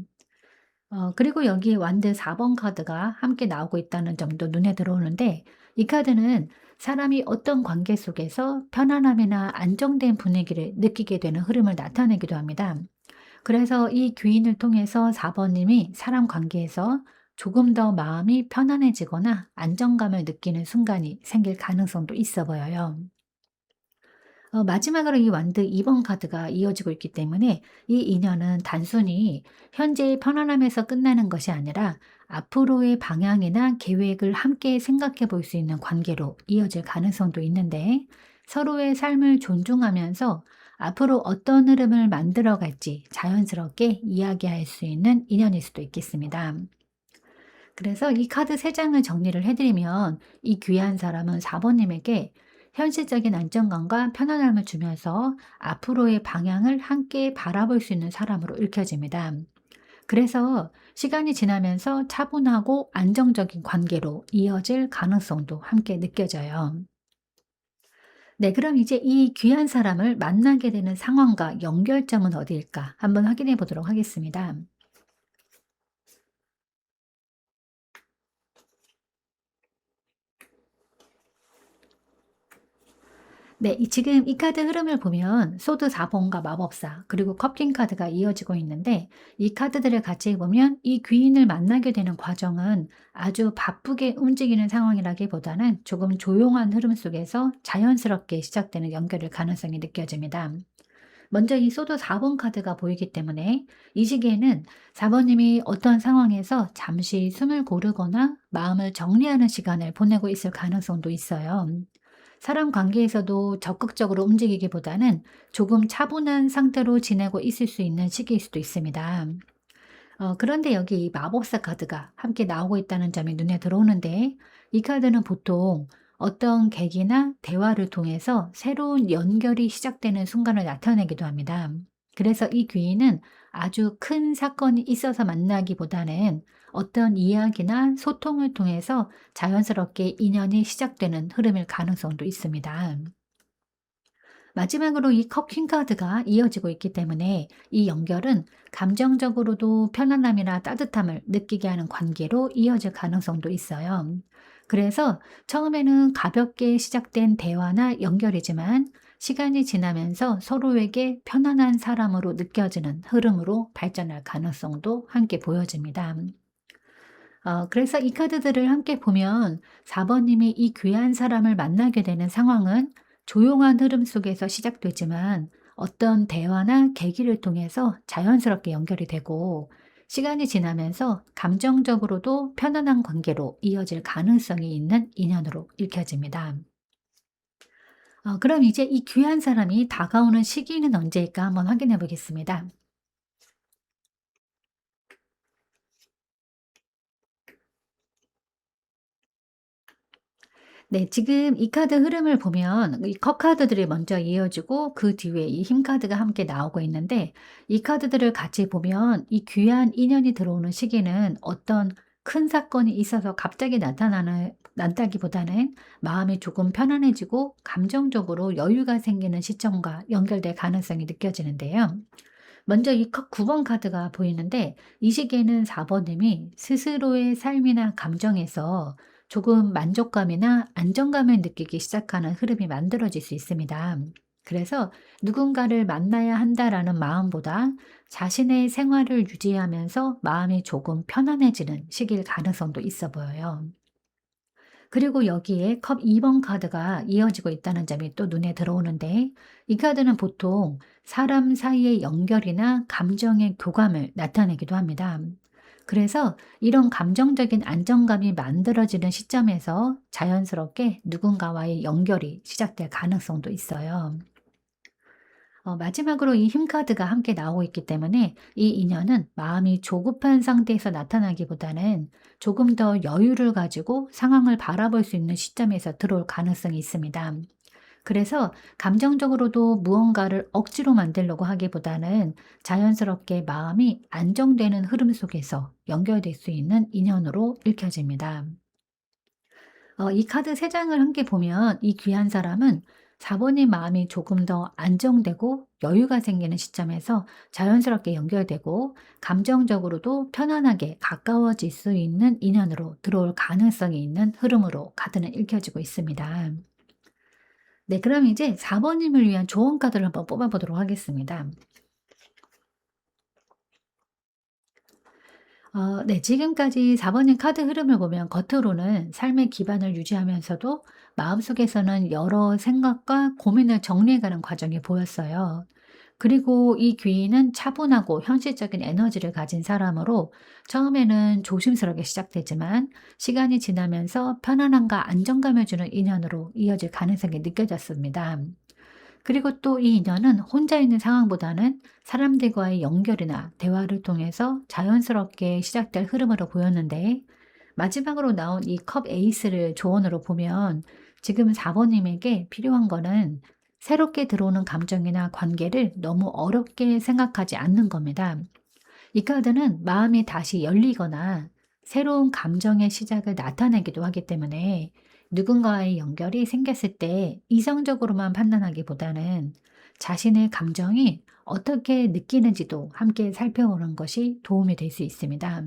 그리고 여기에 완드 4번 카드가 함께 나오고 있다는 점도 눈에 들어오는데, 이 카드는 사람이 어떤 관계 속에서 편안함이나 안정된 분위기를 느끼게 되는 흐름을 나타내기도 합니다. 그래서 이 귀인을 통해서 4번님이 사람 관계에서 조금 더 마음이 편안해지거나 안정감을 느끼는 순간이 생길 가능성도 있어 보여요. 마지막으로 이 완드 2번 카드가 이어지고 있기 때문에 이 인연은 단순히 현재의 편안함에서 끝나는 것이 아니라 앞으로의 방향이나 계획을 함께 생각해 볼 수 있는 관계로 이어질 가능성도 있는데, 서로의 삶을 존중하면서 앞으로 어떤 흐름을 만들어 갈지 자연스럽게 이야기할 수 있는 인연일 수도 있겠습니다. 그래서 이 카드 3 장을 정리를 해 드리면, 이 귀한 사람은 4 번님에게 현실적인 안정감과 편안함을 주면서 앞으로의 방향을 함께 바라볼 수 있는 사람으로 읽혀집니다. 그래서 시간이 지나면서 차분하고 안정적인 관계로 이어질 가능성도 함께 느껴져요. 네, 그럼 이제 이 귀한 사람을 만나게 되는 상황과 연결점은 어디일까? 한번 확인해 보도록 하겠습니다. 네. 지금 이 카드 흐름을 보면 소드 4 번과 마법사, 그리고 컵킹 카드가 이어지고 있는데, 이 카드들을 같이 보면 이 귀인을 만나게 되는 과정은 아주 바쁘게 움직이는 상황이라기보다는 조금 조용한 흐름 속에서 자연스럽게 시작되는 연결일 가능성이 느껴집니다. 먼저 이 소드 4번 카드가 보이기 때문에 이 시기에는 4 번님이 어떤 상황에서 잠시 숨을 고르거나 마음을 정리하는 시간을 보내고 있을 가능성도 있어요. 사람 관계에서도 적극적으로 움직이기보다는 조금 차분한 상태로 지내고 있을 수 있는 시기일 수도 있습니다. 그런데 여기 이 마법사 카드가 함께 나오고 있다는 점이 눈에 들어오는데, 이 카드는 보통 어떤 계기나 대화를 통해서 새로운 연결이 시작되는 순간을 나타내기도 합니다. 그래서 이 귀인은 아주 큰 사건이 있어서 만나기보다는 어떤 이야기나 소통을 통해서 자연스럽게 인연이 시작되는 흐름일 가능성도 있습니다. 마지막으로 이 컵킹 카드가 이어지고 있기 때문에 이 연결은 감정적으로도 편안함이나 따뜻함을 느끼게 하는 관계로 이어질 가능성도 있어요. 그래서 처음에는 가볍게 시작된 대화나 연결이지만, 시간이 지나면서 서로에게 편안한 사람으로 느껴지는 흐름으로 발전할 가능성도 함께 보여집니다. 그래서 이 카드들을 함께 보면 4 번님이 이 귀한 사람을 만나게 되는 상황은 조용한 흐름 속에서 시작되지만, 어떤 대화나 계기를 통해서 자연스럽게 연결이 되고, 시간이 지나면서 감정적으로도 편안한 관계로 이어질 가능성이 있는 인연으로 읽혀집니다. 그럼 이제 이 귀한 사람이 다가오는 시기는 언제일까 한번 확인해 보겠습니다. 네. 지금 이 카드 흐름을 보면 이 컵 카드들이 먼저 이어지고 그 뒤에 이 힘 카드가 함께 나오고 있는데, 이 카드들을 같이 보면 이 귀한 인연이 들어오는 시기는 어떤 큰 사건이 있어서 갑자기 나타나는 난다기보다는 마음이 조금 편안해지고 감정적으로 여유가 생기는 시점과 연결될 가능성이 느껴지는데요. 먼저 이 컵 9번 카드가 보이는데, 이 시기에는 4 번님이 스스로의 삶이나 감정에서 조금 만족감이나 안정감을 느끼기 시작하는 흐름이 만들어질 수 있습니다. 그래서 누군가를 만나야 한다라는 마음보다 자신의 생활을 유지하면서 마음이 조금 편안해지는 시기일 가능성도 있어 보여요. 그리고 여기에 컵 2번 카드가 이어지고 있다는 점이 또 눈에 들어오는데, 이 카드는 보통 사람 사이의 연결이나 감정의 교감을 나타내기도 합니다. 그래서 이런 감정적인 안정감이 만들어지는 시점에서 자연스럽게 누군가와의 연결이 시작될 가능성도 있어요. 마지막으로 이 힘 카드가 함께 나오고 있기 때문에 이 인연은 마음이 조급한 상태에서 나타나기보다는 조금 더 여유를 가지고 상황을 바라볼 수 있는 시점에서 들어올 가능성이 있습니다. 그래서 감정적으로도 무언가를 억지로 만들려고 하기보다는 자연스럽게 마음이 안정되는 흐름 속에서 연결될 수 있는 인연으로 읽혀집니다. 이 카드 3 장을 함께 보면 이 귀한 사람은 4 번의 마음이 조금 더 안정되고 여유가 생기는 시점에서 자연스럽게 연결되고, 감정적으로도 편안하게 가까워질 수 있는 인연으로 들어올 가능성이 있는 흐름으로 카드는 읽혀지고 있습니다. 네, 그럼 이제 4 번님을 위한 조언 카드를 한번 뽑아 보도록 하겠습니다. 네. 지금까지 4 번의 카드 흐름을 보면 겉으로는 삶의 기반을 유지하면서도 마음속에서는 여러 생각과 고민을 정리해가는 과정이 보였어요. 그리고 이 귀인은 차분하고 현실적인 에너지를 가진 사람으로 처음에는 조심스럽게 시작되지만 시간이 지나면서 편안함과 안정감을 주는 인연으로 이어질 가능성이 느껴졌습니다. 그리고 또 이 인연은 혼자 있는 상황보다는 사람들과의 연결이나 대화를 통해서 자연스럽게 시작될 흐름으로 보였는데, 마지막으로 나온 이 컵 에이스를 조언으로 보면 지금 4번님에게 필요한 거는 새롭게 들어오는 감정이나 관계를 너무 어렵게 생각하지 않는 겁니다. 이 카드는 마음이 다시 열리거나 새로운 감정의 시작을 나타내기도 하기 때문에 누군가와의 연결이 생겼을 때 이성적으로만 판단하기보다는 자신의 감정이 어떻게 느끼는지도 함께 살펴보는 것이 도움이 될 수 있습니다.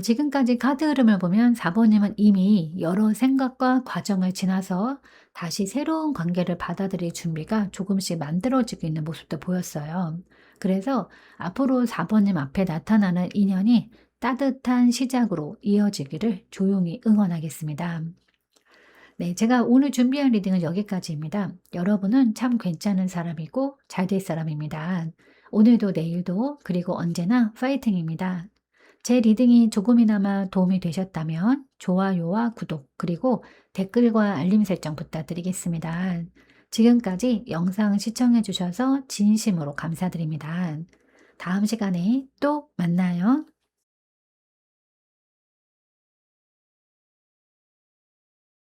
지금까지 카드 흐름을 보면 4번님은 이미 여러 생각과 과정을 지나서 다시 새로운 관계를 받아들일 준비가 조금씩 만들어지고 있는 모습도 보였어요. 그래서 앞으로 4번님 앞에 나타나는 인연이 따뜻한 시작으로 이어지기를 조용히 응원하겠습니다. 네, 제가 오늘 준비한 리딩은 여기까지입니다. 여러분은 참 괜찮은 사람이고 잘 될 사람입니다. 오늘도 내일도 그리고 언제나 파이팅입니다. 제 리딩이 조금이나마 도움이 되셨다면 좋아요와 구독, 그리고 댓글과 알림 설정 부탁드리겠습니다. 지금까지 영상 시청해 주셔서 진심으로 감사드립니다. 다음 시간에 또 만나요.